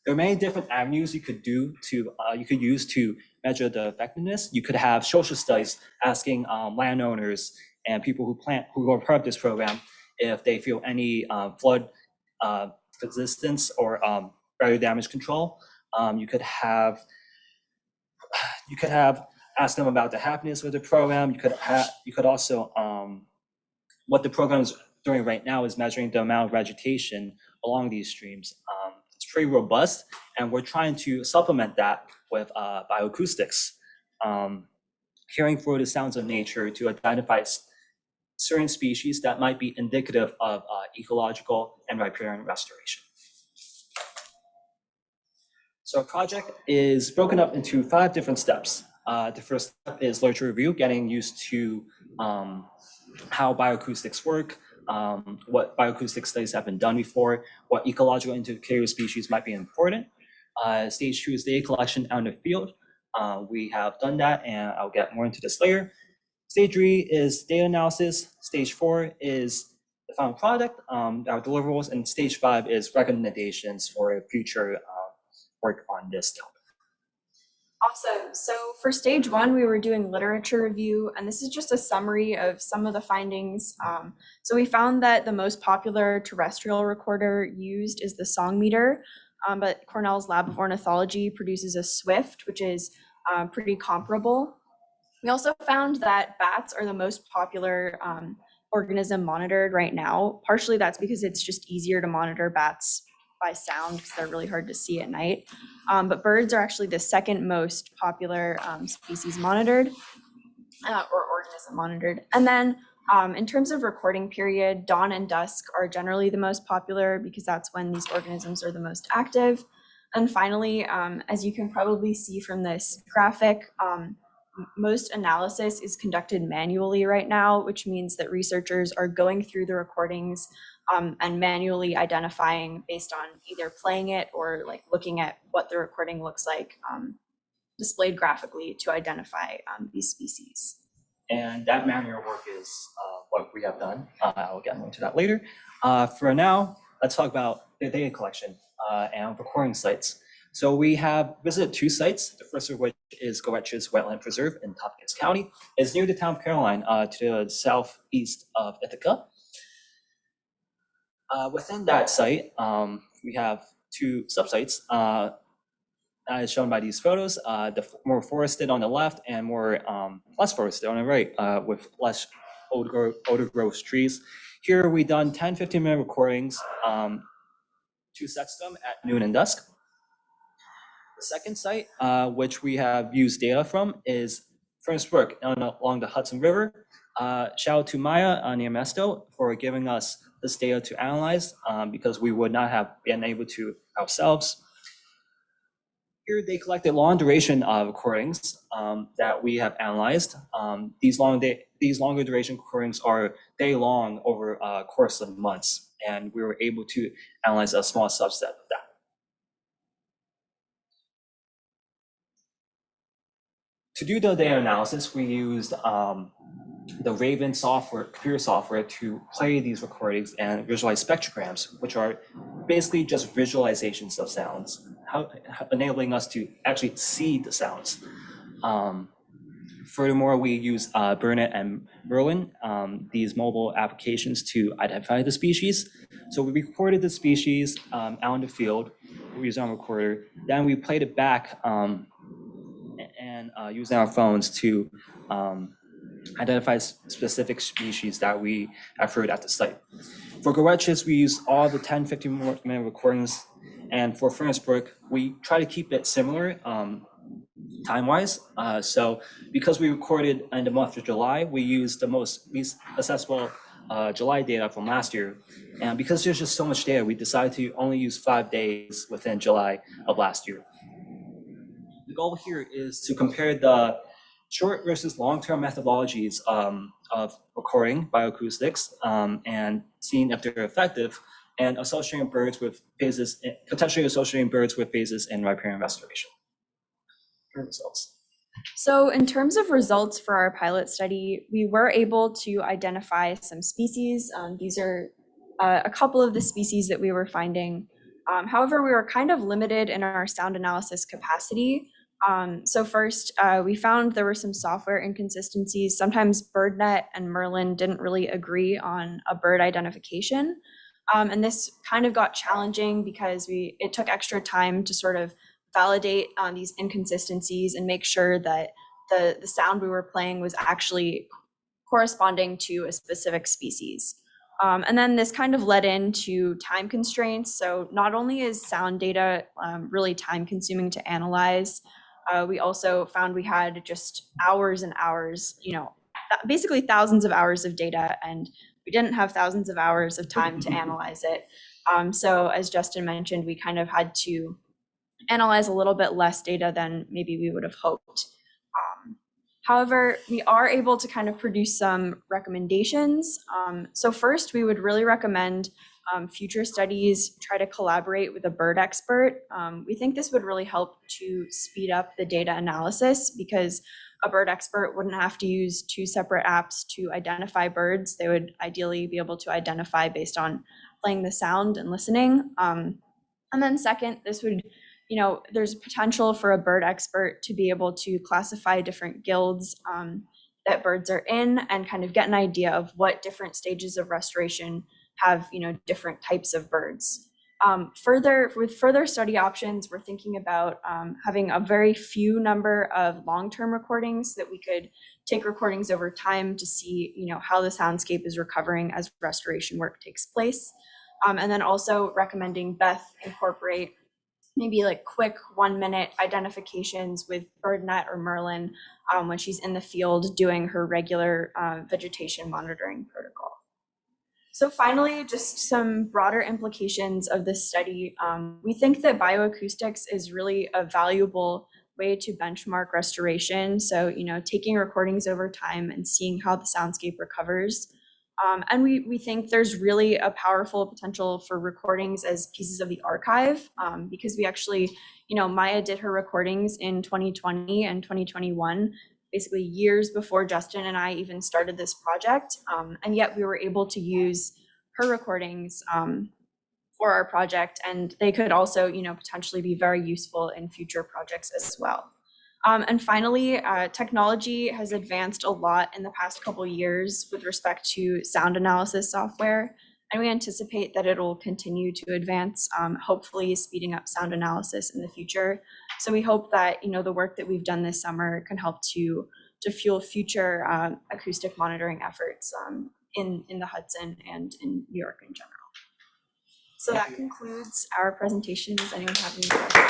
There are many different avenues you could use to measure the effectiveness. You could have social studies asking landowners and people who are part of this program if they feel any flood resistance or barrier damage control. You could have ask them about the happiness with the program. You could also what the program is doing right now is measuring the amount of vegetation along these streams. It's pretty robust, and we're trying to supplement that with bioacoustics, hearing for the sounds of nature to identify certain species that might be indicative of ecological and riparian restoration. So our project is broken up into 5 different steps. The first step is literature review, getting used to how bioacoustics work, what bioacoustic studies have been done before, what ecological indicator species might be important. Stage 2 is data collection out in the field. We have done that, and I'll get more into this later. Stage 3 is data analysis. Stage 4 is the final product, our deliverables, and stage 5 is recommendations for future work on this topic. Awesome. So for stage 1, we were doing literature review, and this is just a summary of some of the findings. So we found that the most popular terrestrial recorder used is the song meter, but Cornell's Lab of Ornithology produces a Swift, which is pretty comparable. We also found that bats are the most popular organism monitored right now. Partially that's because it's just easier to monitor bats by sound because they're really hard to see at night. But birds are actually the second most popular species monitored or organism monitored. And then in terms of recording period, dawn and dusk are generally the most popular because that's when these organisms are the most active. And finally, as you can probably see from this graphic, most analysis is conducted manually right now, which means that researchers are going through the recordings and manually identifying based on either playing it or like looking at what the recording looks like displayed graphically to identify these species. And that manual work is what we have done. I'll get more into that later. For now, let's talk about the data collection and recording sites. So we have visited 2 sites, the first of which is Goetsch's Wetland Preserve in Tompkins County. It's near the town of Caroline to the southeast of Ithaca. Within that site, we have 2 subsites, as shown by these photos, the more forested on the left and more less forested on the right, with less older growth trees. Here we done 10-15-minute recordings, 2 sets of them at noon and dusk. The second site, which we have used data from, is Furnace Brook along the Hudson River. Shout out to Maya near Mesto for giving us this data to analyze because we would not have been able to ourselves. Here they collected long duration recordings that we have analyzed. These longer duration recordings are day long over a course of months, and we were able to analyze a small subset of that. To do the data analysis, we used the Raven software, computer software, to play these recordings and visualize spectrograms, which are basically just visualizations of sounds, enabling us to actually see the sounds. Furthermore, we use Burnett and Merlin, these mobile applications, to identify the species. So we recorded the species out in the field, we used our recorder, then we played it back and using our phones to identify specific species that we have heard at the site. For Gretches, we use all the 10, 15-minute recordings, and for Furnace Brook, we try to keep it similar time-wise. So because we recorded in the month of July, we used the most accessible July data from last year. And because there's just so much data, we decided to only use 5 days within July of last year. The goal here is to compare the short versus long-term methodologies of recording bioacoustics and seeing if they're effective, and associating birds with phases, potentially associating birds with phases in riparian restoration. Results. So in terms of results for our pilot study, we were able to identify some species. These are a couple of the species that we were finding. However, we were kind of limited in our sound analysis capacity. So first, we found there were some software inconsistencies. Sometimes BirdNet and Merlin didn't really agree on a bird identification. And this kind of got challenging because it took extra time to sort of validate these inconsistencies and make sure that the sound we were playing was actually corresponding to a specific species. And then this kind of led into time constraints. So not only is sound data really time consuming to analyze, we also found we had just hours and hours, basically thousands of hours of data, and we didn't have thousands of hours of time to analyze it. So as Justin mentioned, we kind of had to analyze a little bit less data than maybe we would have hoped. However, we are able to kind of produce some recommendations. So first, we would really recommend future studies try to collaborate with a bird expert. We think this would really help to speed up the data analysis because a bird expert wouldn't have to use 2 separate apps to identify birds. They would ideally be able to identify based on playing the sound and listening. And then second, this would, there's potential for a bird expert to be able to classify different guilds that birds are in and kind of get an idea of what different stages of restoration have, different types of birds. With further study options, we're thinking about having a very few number of long-term recordings that we could take recordings over time to see, how the soundscape is recovering as restoration work takes place. And then also recommending Beth incorporate maybe like quick 1-minute identifications with BirdNet or Merlin when she's in the field doing her regular vegetation monitoring protocol. So finally, just some broader implications of this study. We think that bioacoustics is really a valuable way to benchmark restoration. So, taking recordings over time and seeing how the soundscape recovers. And we think there's really a powerful potential for recordings as pieces of the archive because we actually, Maya did her recordings in 2020 and 2021, basically years before Justin and I even started this project. And yet we were able to use her recordings for our project, and they could also, potentially be very useful in future projects as well. And finally, technology has advanced a lot in the past couple of years with respect to sound analysis software, and we anticipate that it'll continue to advance, hopefully speeding up sound analysis in the future. So we hope that, the work that we've done this summer can help to fuel future acoustic monitoring efforts in the Hudson and in New York in general. So that concludes our presentation. Does anyone have any questions?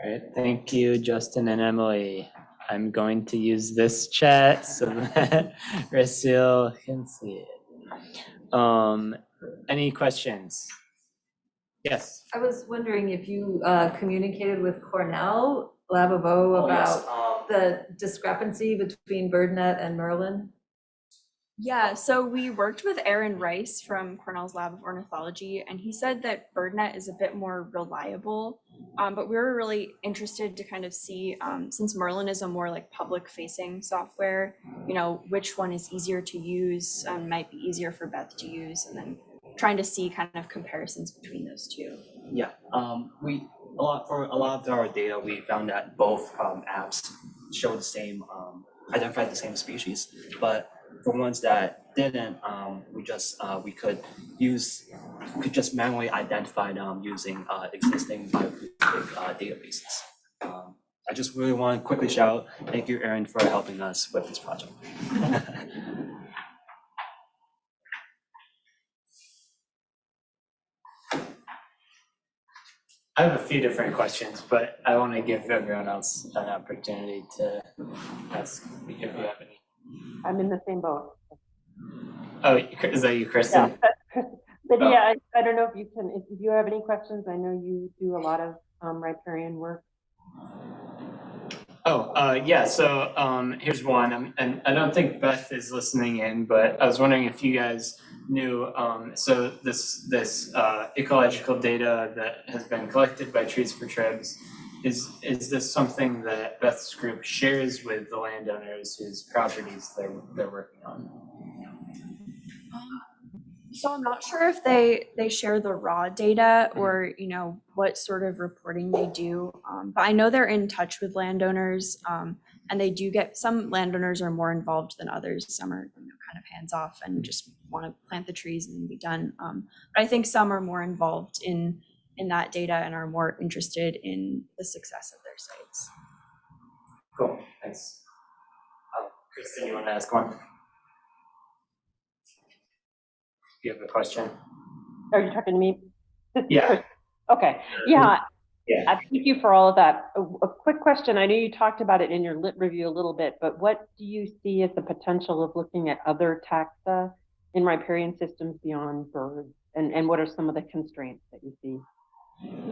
All right, thank you, Justin and Emily. I'm going to use this chat so that Rasil can see it. Any questions? Yes. I was wondering if you communicated with Cornell Lab of O about the discrepancy between BirdNet and Merlin? Yeah, so we worked with Aaron Rice from Cornell's Lab of Ornithology, and he said that BirdNet is a bit more reliable, but we were really interested to kind of see, since Merlin is a more like public-facing software, which one is easier to use, might be easier for Beth to use, and then trying to see kind of comparisons between those two. Yeah, for a lot of our data, we found that both apps show the same identified the same species, but for ones that didn't, we could just manually identify them using existing bioacoustic databases. I just really want to quickly shout, thank you, Erin, for helping us with this project. I have a few different questions, but I want to give everyone else an opportunity to ask if you have any. I'm in the same boat. Oh, is that you, Kristen? Yeah. Lydia, I don't know if you have any questions. I know you do a lot of riparian work. Yeah, so here's one, and I don't think Beth is listening in, but I was wondering if you guys knew, so this ecological data that has been collected by Trees for Tribs, is this something that Beth's group shares with the landowners whose properties they're working on? So I'm not sure if they share the raw data or, you know, what sort of reporting they do. But I know they're in touch with landowners, and they do get, some landowners are more involved than others. Some are, you know, kind of hands off and just want to plant the trees and then be done. But I think some are more involved in that data and are more interested in the success of their sites. Cool, thanks. Kristen, you want to ask one? You have a question? Are you talking to me? Yeah. Okay, yeah. Yeah. Thank you for all of that. A quick question. I know you talked about it in your lit review a little bit, but what do you see as the potential of looking at other taxa in riparian systems beyond birds? And what are some of the constraints that you see?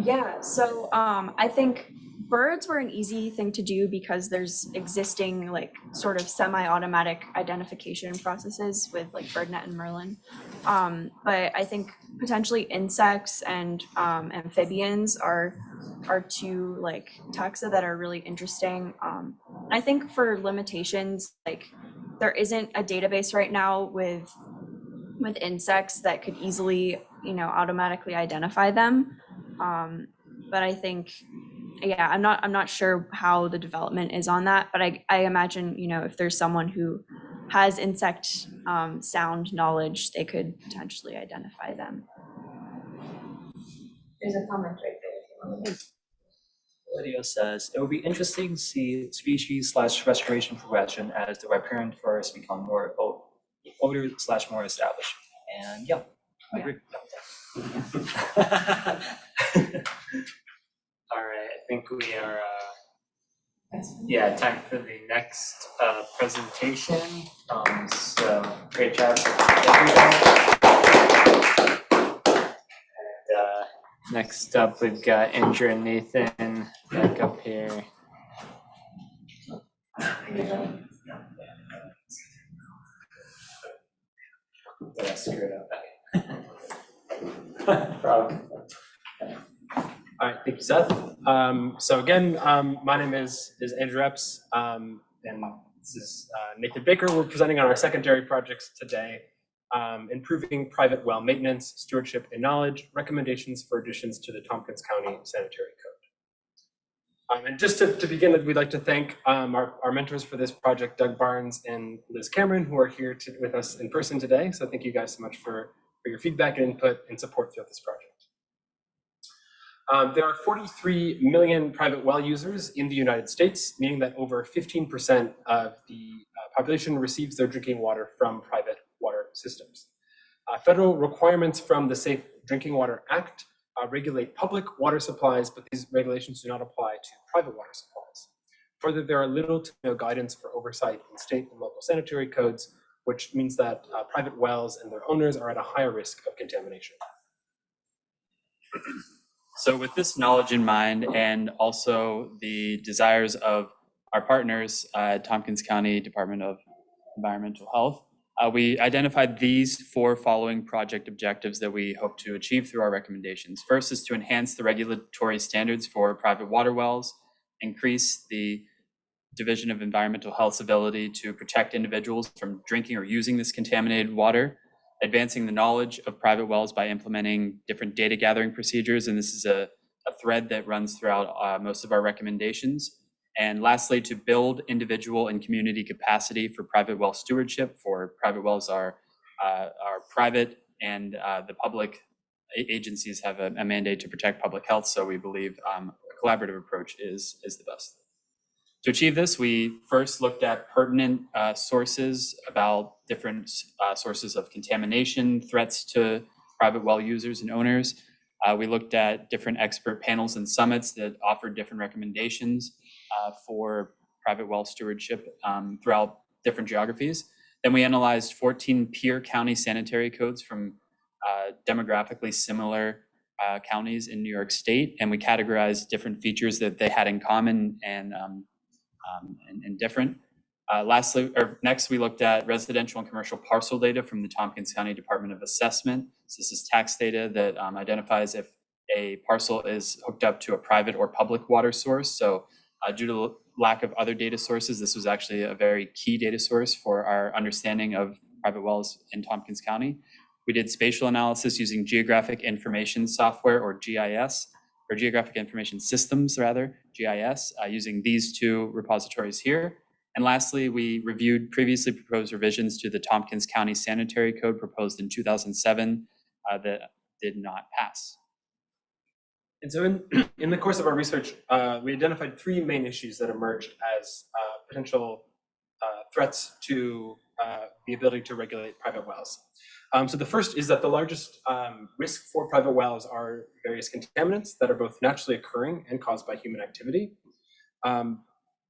Yeah, so I think birds were an easy thing to do because there's existing like sort of semi-automatic identification processes with like BirdNet and Merlin. But I think potentially insects and amphibians are two like taxa that are really interesting. I think for limitations, like there isn't a database right now with insects that could easily, you know, automatically identify them. But I think, yeah, I'm not sure how the development is on that, but I imagine, you know, if there's someone who has insect sound knowledge, they could potentially identify them. There's a comment right there. Lydia says, it would be interesting to see species/restoration progression as the riparian forests become more older/more established. And yeah, I agree. All right, I think we are, time for the next presentation. So great job, everybody. And next up, we've got Andrew and Nathan back up here. Did I screw it up? Problem. All right, thank you, Seth. So again, my name is Andrew Epps, and this is Nathan Baker. We're presenting on our secondary projects today, improving private well maintenance, stewardship, and knowledge, recommendations for additions to the Tompkins County Sanitary Code. And just to begin, we'd like to thank our mentors for this project, Doug Barnes and Liz Cameron, who are here with us in person today. So thank you guys so much for your feedback and input and support throughout this project. There are 43 million private well users in the United States, meaning that over 15% of the population receives their drinking water from private water systems. Federal requirements from the Safe Drinking Water Act regulate public water supplies, but these regulations do not apply to private water supplies. Further, there are little to no guidance for oversight in state and local sanitary codes, which means that private wells and their owners are at a higher risk of contamination. So with this knowledge in mind, and also the desires of our partners at Tompkins County Department of Environmental Health, we identified these 4 following project objectives that we hope to achieve through our recommendations. First is to enhance the regulatory standards for private water wells, increase the Division of Environmental Health's ability to protect individuals from drinking or using this contaminated water, advancing the knowledge of private wells by implementing different data gathering procedures. And this is a thread that runs throughout most of our recommendations. And lastly, to build individual and community capacity for private well stewardship. For private wells are private, and the public agencies have a mandate to protect public health. So we believe a collaborative approach is the best. To achieve this, we first looked at pertinent sources about different sources of contamination, threats to private well users and owners. We looked at different expert panels and summits that offered different recommendations for private well stewardship throughout different geographies. Then we analyzed 14 peer county sanitary codes from demographically similar counties in New York State, and we categorized different features that they had in common and different. Next, we looked at residential and commercial parcel data from the Tompkins County Department of Assessment. So this is tax data that identifies if a parcel is hooked up to a private or public water source. So due to lack of other data sources, this was actually a very key data source for our understanding of private wells in Tompkins County. We did spatial analysis using geographic information software, or GIS, or geographic information systems rather, GIS, using these two repositories here. And lastly, we reviewed previously proposed revisions to the Tompkins County Sanitary Code proposed in 2007 that did not pass. And so in the course of our research, we identified three main issues that emerged as potential threats to the ability to regulate private wells. So the first is that the largest risk for private wells are various contaminants that are both naturally occurring and caused by human activity.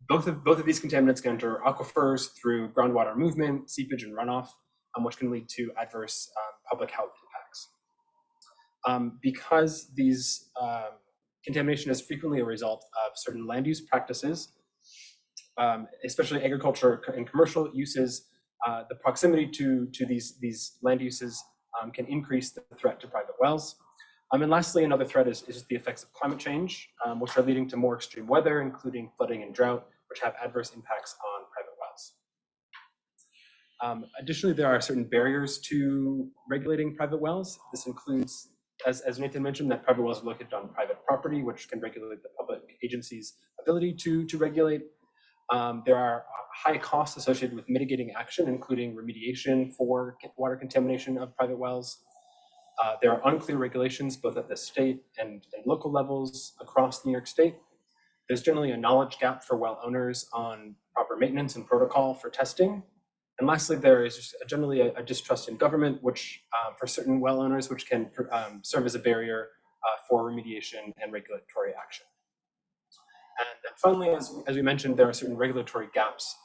Both of these contaminants can enter aquifers through groundwater movement, seepage, and runoff, which can lead to adverse public health impacts. Because these contamination is frequently a result of certain land use practices, especially agriculture and commercial uses, the proximity to these land uses can increase the threat to private wells. And lastly, another threat is the effects of climate change, which are leading to more extreme weather, including flooding and drought, which have adverse impacts on private wells. Additionally, there are certain barriers to regulating private wells. This includes, as Nathan mentioned, that private wells are located on private property, which can regulate the public agency's ability to regulate. There are high costs associated with mitigating action, including remediation for water contamination of private wells. There are unclear regulations both at the state and local levels across New York State. There's generally a knowledge gap for well owners on proper maintenance and protocol for testing. And lastly, there is just generally a distrust in government, which for certain well owners, which can serve as a barrier for remediation and regulatory action. And finally, as we mentioned, there are certain regulatory gaps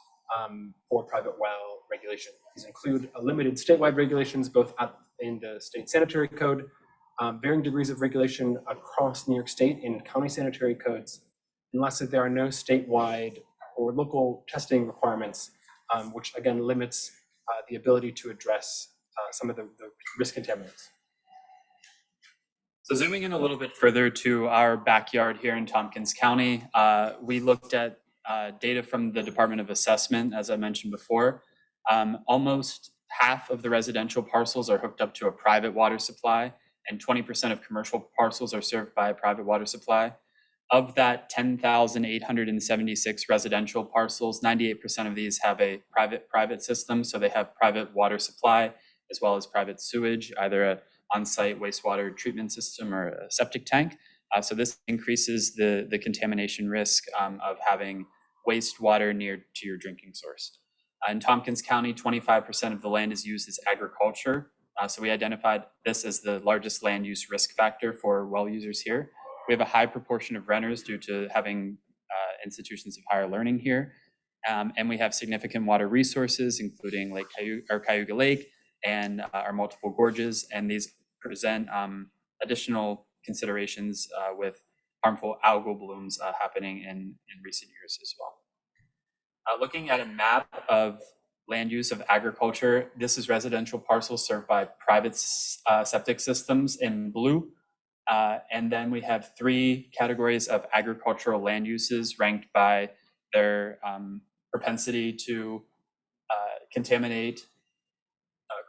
for private well regulation. These include limited statewide regulations, both in the state sanitary code, varying degrees of regulation across New York State in county sanitary codes, and lastly, there are no statewide or local testing requirements, which again limits the ability to address some of the risk contaminants. So zooming in a little bit further to our backyard here in Tompkins County, we looked at data from the Department of Assessment, as I mentioned before. Almost half of the residential parcels are hooked up to a private water supply, and 20% of commercial parcels are served by a private water supply. Of that 10,876 residential parcels, 98% of these have a private system, so they have private water supply as well as private sewage, either a on-site wastewater treatment system or a septic tank. So this increases the contamination risk of having wastewater near to your drinking source. In Tompkins County, 25% of the land is used as agriculture. So we identified this as the largest land use risk factor for well users here. We have a high proportion of renters due to having institutions of higher learning here. And we have significant water resources, including Cayuga Lake and our multiple gorges. And these present additional considerations with harmful algal blooms happening in recent years as well. Looking at a map of land use of agriculture, this is residential parcels served by private septic systems in blue. And then we have three categories of agricultural land uses ranked by their propensity to contaminate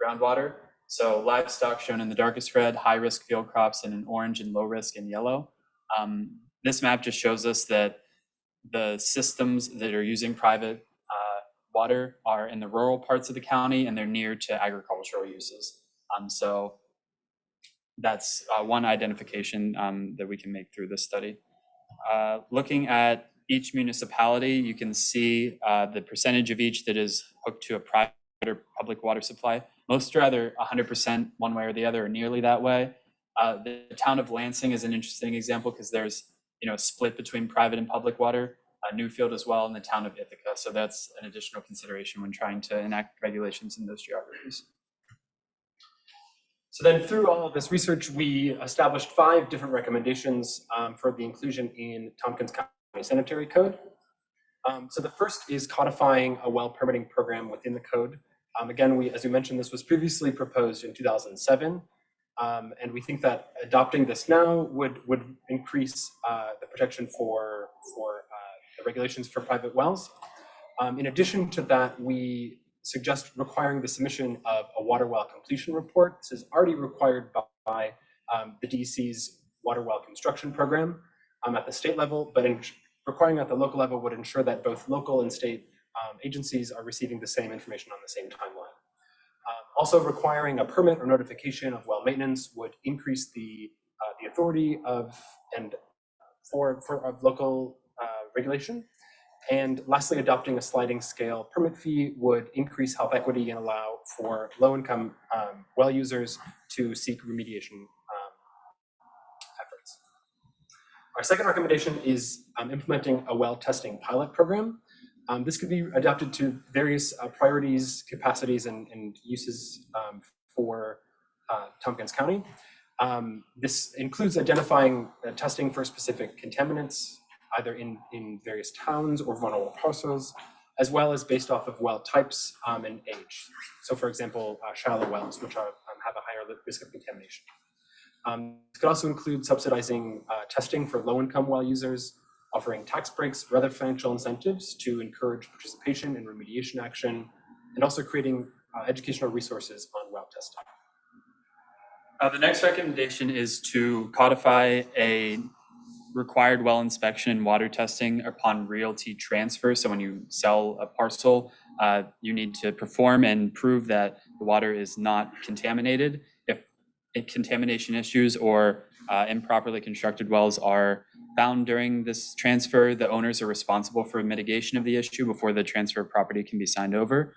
groundwater. So livestock shown in the darkest red, high risk field crops in orange, and low risk in yellow. This map just shows us that the systems that are using private water are in the rural parts of the county and they're near to agricultural uses. So that's one identification that we can make through this study. Looking at each municipality, you can see the percentage of each that is hooked to a private or public water supply. Most are either 100% one way or the other, or nearly that way. The town of Lansing is an interesting example because there's a split between private and public water. Newfield as well, in the town of Ithaca. So that's an additional consideration when trying to enact regulations in those geographies. So then through all of this research, we established 5 different recommendations for the inclusion in Tompkins County Sanitary Code. So the first is codifying a well permitting program within the code. Again, as we mentioned, this was previously proposed in 2007. And we think that adopting this now would increase the protection for the regulations for private wells. In addition to that, we suggest requiring the submission of a water well completion report. This is already required by the DEC's water well construction program at the state level, but requiring at the local level would ensure that both local and state agencies are receiving the same information on the same timeline. Also, requiring a permit or notification of well maintenance would increase the authority of local regulation. And lastly, adopting a sliding scale permit fee would increase health equity and allow for low-income well users to seek remediation efforts. Our second recommendation is implementing a well testing pilot program. This could be adapted to various priorities, capacities, and uses for Tompkins County. This includes identifying testing for specific contaminants, either in various towns or vulnerable parcels, as well as based off of well types and age. So for example, shallow wells, which have a higher risk of contamination. It could also include subsidizing testing for low-income well users, offering tax breaks or other financial incentives to encourage participation in remediation action, and also creating educational resources on well testing. The next recommendation is to codify a required well inspection and water testing upon realty transfer. So when you sell a parcel, you need to perform and prove that the water is not contaminated. If contamination issues or improperly constructed wells are found during this transfer, the owners are responsible for mitigation of the issue before the transfer of property can be signed over.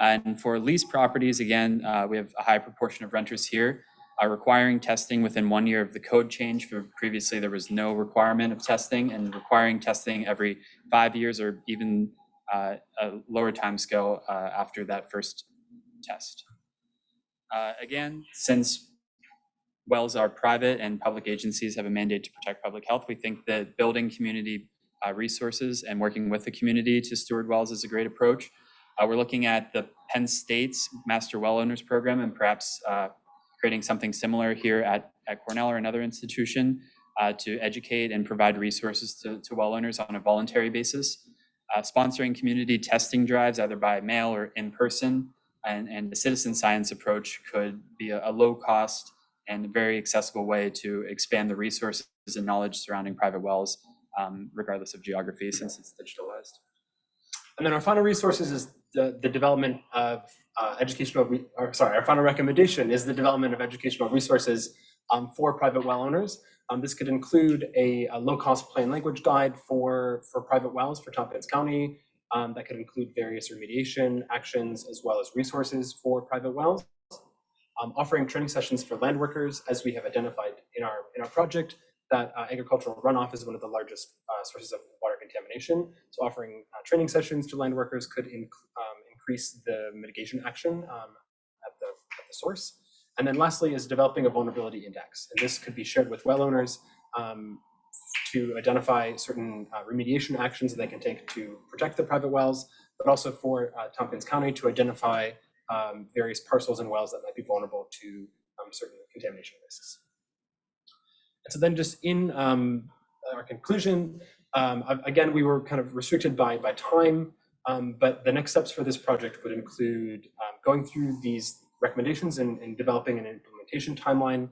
And for leased properties, again, we have a high proportion of renters here. Requiring testing within 1 year of the code change. For previously, there was no requirement of testing, and requiring testing every 5 years or even a lower time scale after that first test. Again, since wells are private and public agencies have a mandate to protect public health, we think that building community resources and working with the community to steward wells is a great approach. We're looking at the Penn State's Master Well Owners Program and perhaps creating something similar here at Cornell or another institution to educate and provide resources to well owners on a voluntary basis. Sponsoring community testing drives either by mail or in person, and the citizen science approach could be a low cost and very accessible way to expand the resources and knowledge surrounding private wells, regardless of geography, since it's digitalized. And then our final resources is the development of our final recommendation is the development of educational resources for private well owners. This could include a low-cost plain language guide for private wells for Tompkins County. That could include various remediation actions as well as resources for private wells. Offering training sessions for land workers, as we have identified in our project, that agricultural runoff is one of the largest sources of water contamination. So offering training sessions to land workers could increase the mitigation action at the source. And then lastly is developing a vulnerability index. And this could be shared with well owners to identify certain remediation actions that they can take to protect the private wells, but also for Tompkins County to identify various parcels and wells that might be vulnerable to certain contamination risks. And so then just in our conclusion, again, we were kind of restricted by time, but the next steps for this project would include going through these recommendations and developing an implementation timeline,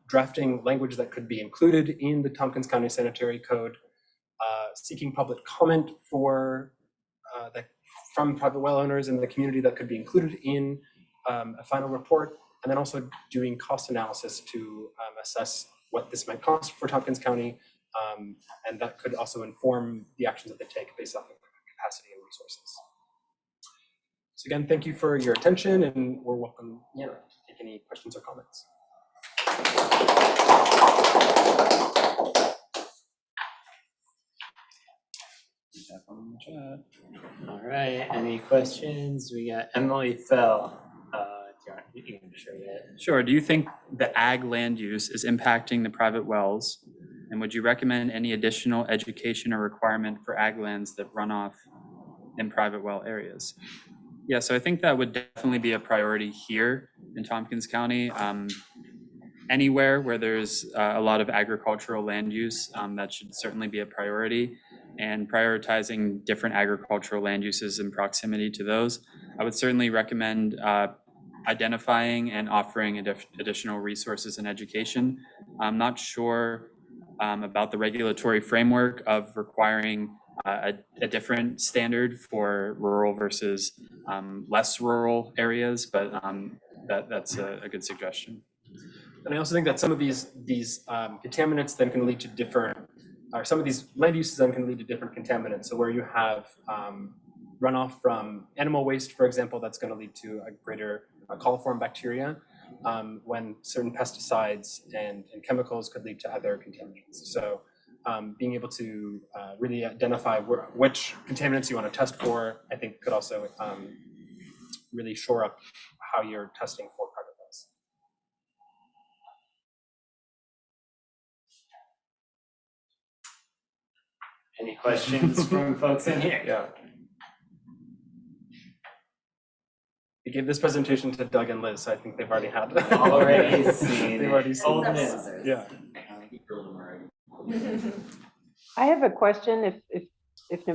drafting language that could be included in the Tompkins County Sanitary Code, seeking public comment from private well owners in the community that could be included in a final report, and then also doing cost analysis to assess what this might cost for Tompkins County, and that could also inform the actions that they take based off of capacity and resources. So again, thank you for your attention, and we're welcome to take any questions or comments. All right, any questions? We got Emily Fell. You can share that. Sure. Do you think the ag land use is impacting the private wells? And would you recommend any additional education or requirement for ag lands that run off in private well areas? Yeah, so I think that would definitely be a priority here in Tompkins County. Anywhere where there's a lot of agricultural land use, that should certainly be a priority. And prioritizing different agricultural land uses in proximity to those, I would certainly recommend identifying and offering additional resources and education. I'm not sure about the regulatory framework of requiring a different standard for rural versus less rural areas, but that's a good suggestion. And I also think that some of these contaminants then can lead to different, or some of these land uses then can lead to different contaminants. So where you have runoff from animal waste, for example, that's going to lead to a greater coliform bacteria, when certain pesticides and chemicals could lead to other contaminants. So being able to really identify which contaminants you want to test for, I think could also really shore up how you're testing for private wells. Any questions from folks in here? Yeah. We gave this presentation to Doug and Liz, so I think they've already had it. Already seen They've already it. seen Old it. news. Yeah. I have a question if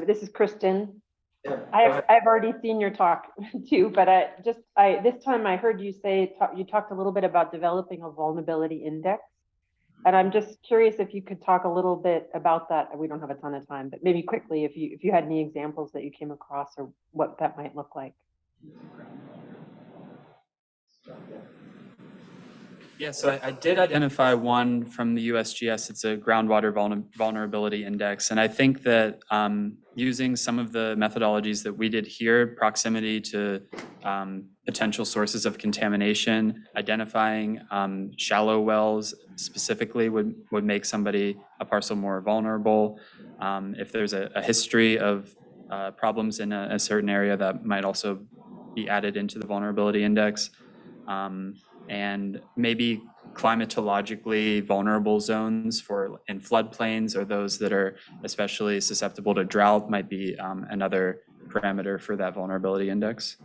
this is Kristen. Yeah. I've already seen your talk too, but this time I heard you say, you talked a little bit about developing a vulnerability index. And I'm just curious if you could talk a little bit about that. We don't have a ton of time, but maybe quickly, if you had any examples that you came across or what that might look like. Yeah, so I did identify one from the USGS. It's a groundwater vulnerability index. And I think that using some of the methodologies that we did here, proximity to potential sources of contamination, identifying shallow wells specifically would make a parcel more vulnerable. If there's a history of problems in a certain area, that might also be added into the vulnerability index. And maybe climatologically vulnerable zones in floodplains, or those that are especially susceptible to drought, might be another parameter for that vulnerability index.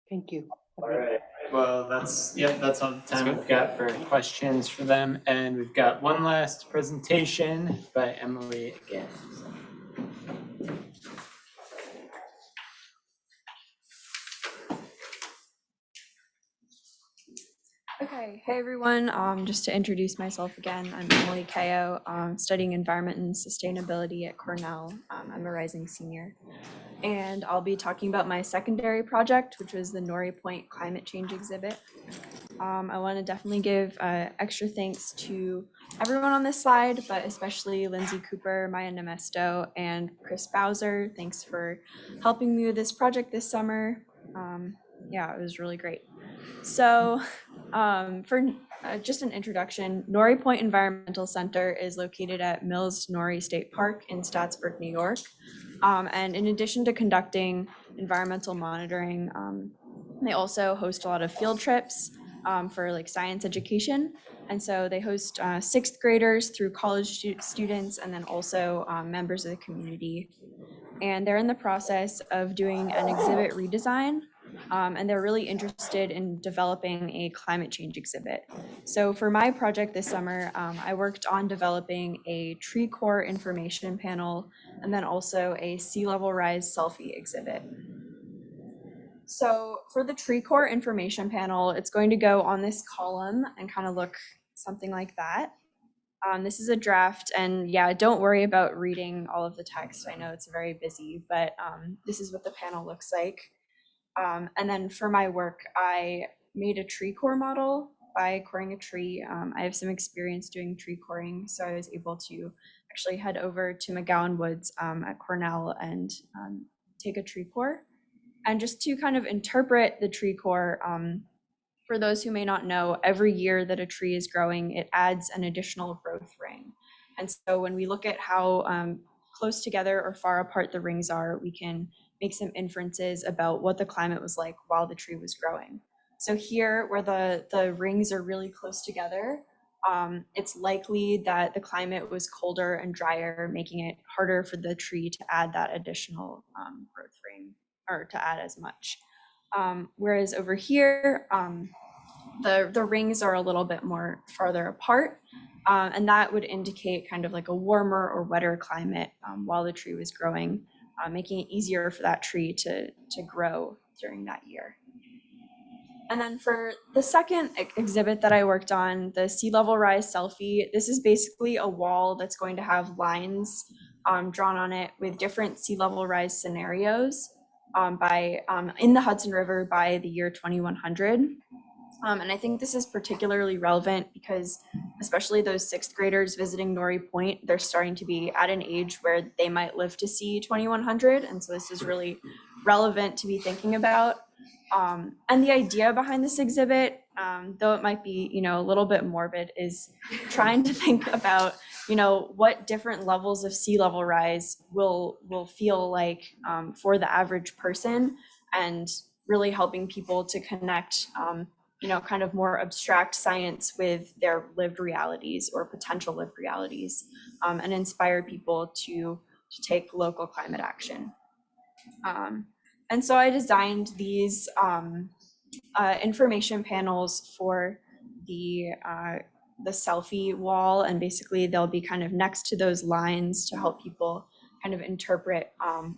Thank you. All right, well, that's all the time we've got for questions for them. And we've got one last presentation by Emily again. Okay, hey everyone. Just to introduce myself again, I'm Emily Kao, studying environment and sustainability at Cornell. I'm a rising senior, and I'll be talking about my secondary project, which was the NYSWRI Point Climate Change exhibit. I want to definitely give extra thanks to everyone on this slide, but especially Lindsay Cooper, Maya Nemesto, and Chris Bowser. Thanks for helping me with this project this summer. Yeah, it was really great. So for just an introduction, NYSWRI Point Environmental Center is located at Mills NYSWRI State Park in Staatsburg, New York. And in addition to conducting environmental monitoring, they also host a lot of field trips for like science education. And so they host sixth graders through college students, and then also members of the community. And they're in the process of doing an exhibit redesign. And they're really interested in developing a climate change exhibit. So for my project this summer, I worked on developing a tree core information panel, and then also a sea level rise selfie exhibit. So for the tree core information panel, it's going to go on this column and kind of look something like that. This is a draft, and yeah, don't worry about reading all of the text. I know it's very busy, but this is what the panel looks like. And then for my work, I made a tree core model by coring a tree. I have some experience doing tree coring, so I was able to actually head over to McGowan Woods at Cornell and take a tree core. And just to kind of interpret the tree core, for those who may not know, every year that a tree is growing, it adds an additional growth ring. And so when we look at how close together or far apart the rings are, we can make some inferences about what the climate was like while the tree was growing. So here, where the rings are really close together, it's likely that the climate was colder and drier, making it harder for the tree to add that additional growth ring, or to add as much. Whereas over here, the rings are a little bit more farther apart, and that would indicate kind of like a warmer or wetter climate while the tree was growing, making it easier for that tree to grow during that year. And then for the second exhibit that I worked on, the sea level rise selfie, this is basically a wall that's going to have lines drawn on it with different sea level rise scenarios in the Hudson River by the year 2100. And I think this is particularly relevant because especially those sixth graders visiting NYSWRI Point, they're starting to be at an age where they might live to see 2100. And so this is really relevant to be thinking about. And the idea behind this exhibit, though it might be, a little bit morbid, is trying to think about, what different levels of sea level rise will feel like for the average person, and really helping people to connect kind of more abstract science with their lived realities or potential lived realities, and inspire people to take local climate action. And so I designed these information panels for the selfie wall, and basically they'll be kind of next to those lines to help people kind of interpret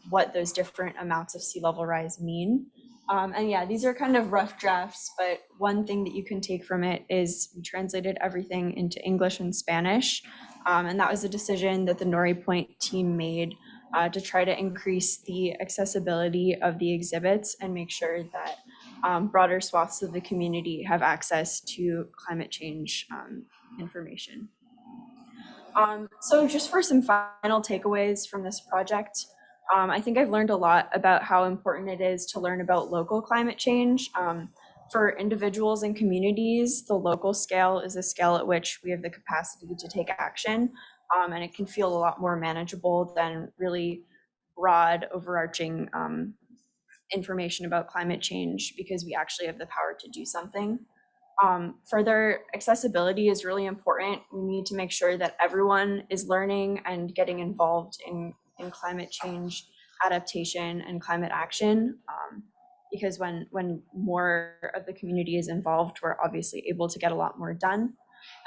what those different amounts of sea level rise mean. And yeah, these are kind of rough drafts, but one thing that you can take from it is we translated everything into English and Spanish. And that was a decision that the NYSWRI Point team made to try to increase the accessibility of the exhibits and make sure that broader swaths of the community have access to climate change information. So just for some final takeaways from this project, I think I've learned a lot about how important it is to learn about local climate change. For individuals and communities, the local scale is a scale at which we have the capacity to take action, and it can feel a lot more manageable than really broad, overarching information about climate change, because we actually have the power to do something. Further, accessibility is really important. We need to make sure that everyone is learning and getting involved in climate change adaptation and climate action, because when more of the community is involved, we're obviously able to get a lot more done.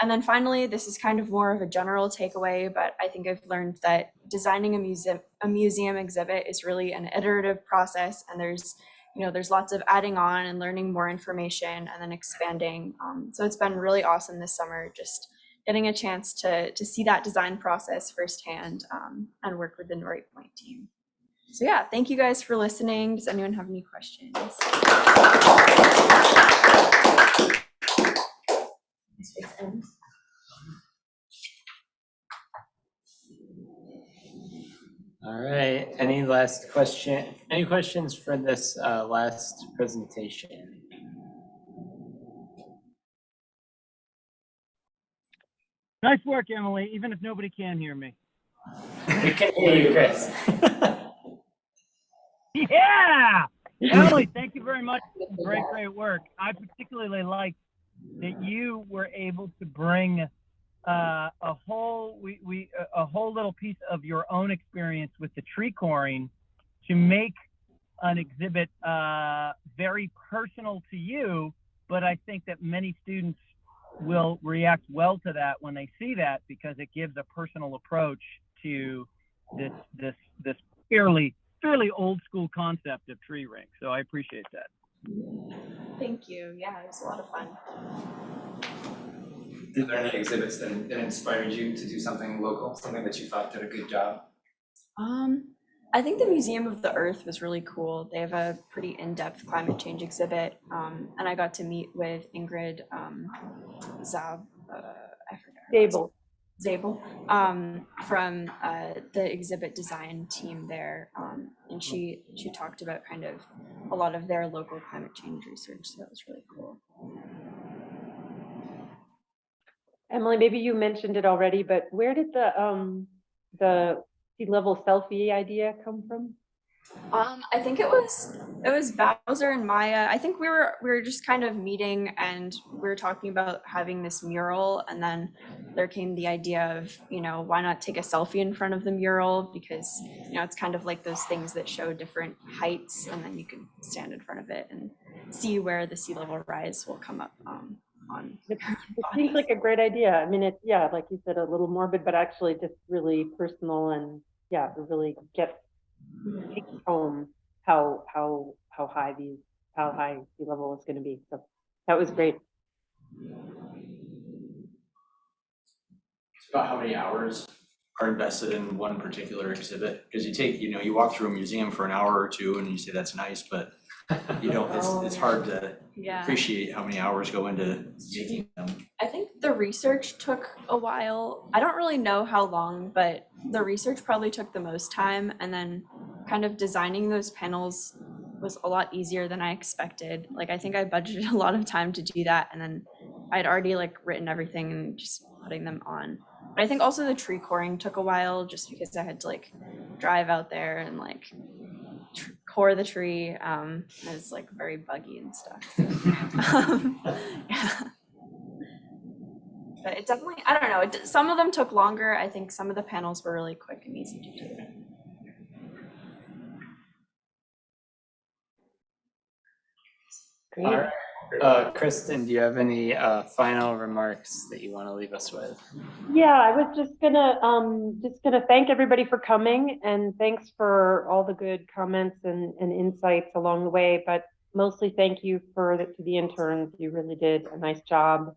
And then finally, this is kind of more of a general takeaway, but I think I've learned that designing a museum exhibit is really an iterative process, and there's lots of adding on and learning more information and then expanding. So it's been really awesome this summer, just getting a chance to see that design process firsthand, and work with the NYSWRI Point team. So yeah, thank you guys for listening. Does anyone have any questions? All right, any last question? Any questions for this last presentation? Nice work, Emily, even if nobody can hear me. We can hear you, Chris. Yeah! Emily, thank you very much. Great, great work. I particularly like that you were able to bring a whole little piece of your own experience with the tree coring to make an exhibit very personal to you, but I think that many students will react well to that when they see that, because it gives a personal approach to this fairly old school concept of tree ring. So I appreciate that. Thank you. Yeah, it was a lot of fun. Are there any exhibits that inspired you to do something local, something that you thought did a good job? I think the Museum of the Earth was really cool. They have a pretty in-depth climate change exhibit, and I got to meet with Ingrid I forgot her last name. Zabel, from the exhibit design team there, and she talked about kind of a lot of their local climate change research, so that was really cool. Emily, maybe you mentioned it already, but where did the sea level selfie idea come from? I think it was Bowser and Maya. I think we were just kind of meeting and we were talking about having this mural, and then there came the idea of, why not take a selfie in front of the mural, because it's kind of like those things that show different heights, and then you can stand in front of it and see where the sea level rise will come up on. It seems like a great idea. I mean, it's, yeah, like you said, a little morbid, but actually just really personal, and yeah, to really take home how high sea level is going to be. So that was great. It's about how many hours are invested in one particular exhibit? Because you walk through a museum for an hour or two and you say that's nice, but it's hard to appreciate how many hours go into making them. I think the research took a while. I don't really know how long, but the research probably took the most time, and then kind of designing those panels was a lot easier than I expected. Like, I think I budgeted a lot of time to do that, and then I'd already written everything and just putting them on. But I think also the tree coring took a while, just because I had to drive out there and core the tree. It was very buggy and stuff. Yeah. But it definitely, I don't know, some of them took longer. I think some of the panels were really quick and easy to do. Great. All right. Kristen, do you have any final remarks that you want to leave us with? Yeah, I was just gonna thank everybody for coming, and thanks for all the good comments and insights along the way. But mostly thank you to the interns. You really did a nice job.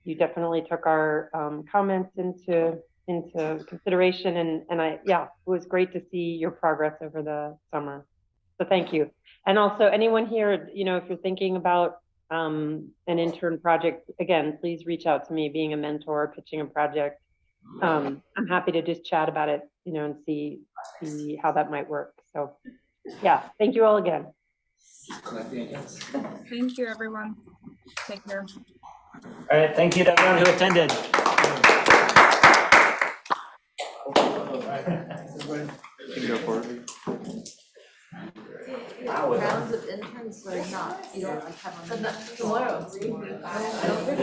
You definitely took our comments into consideration, and it was great to see your progress over the summer. So thank you. And also anyone here, if you're thinking about an intern project, again, please reach out to me. Being a mentor, pitching a project, I'm happy to just chat about it, and see how that might work. So yeah, thank you all again. Thank you, everyone. Take care. All right, thank you to everyone who attended. Rounds of interns are not, you don't have them. Tomorrow. I don't think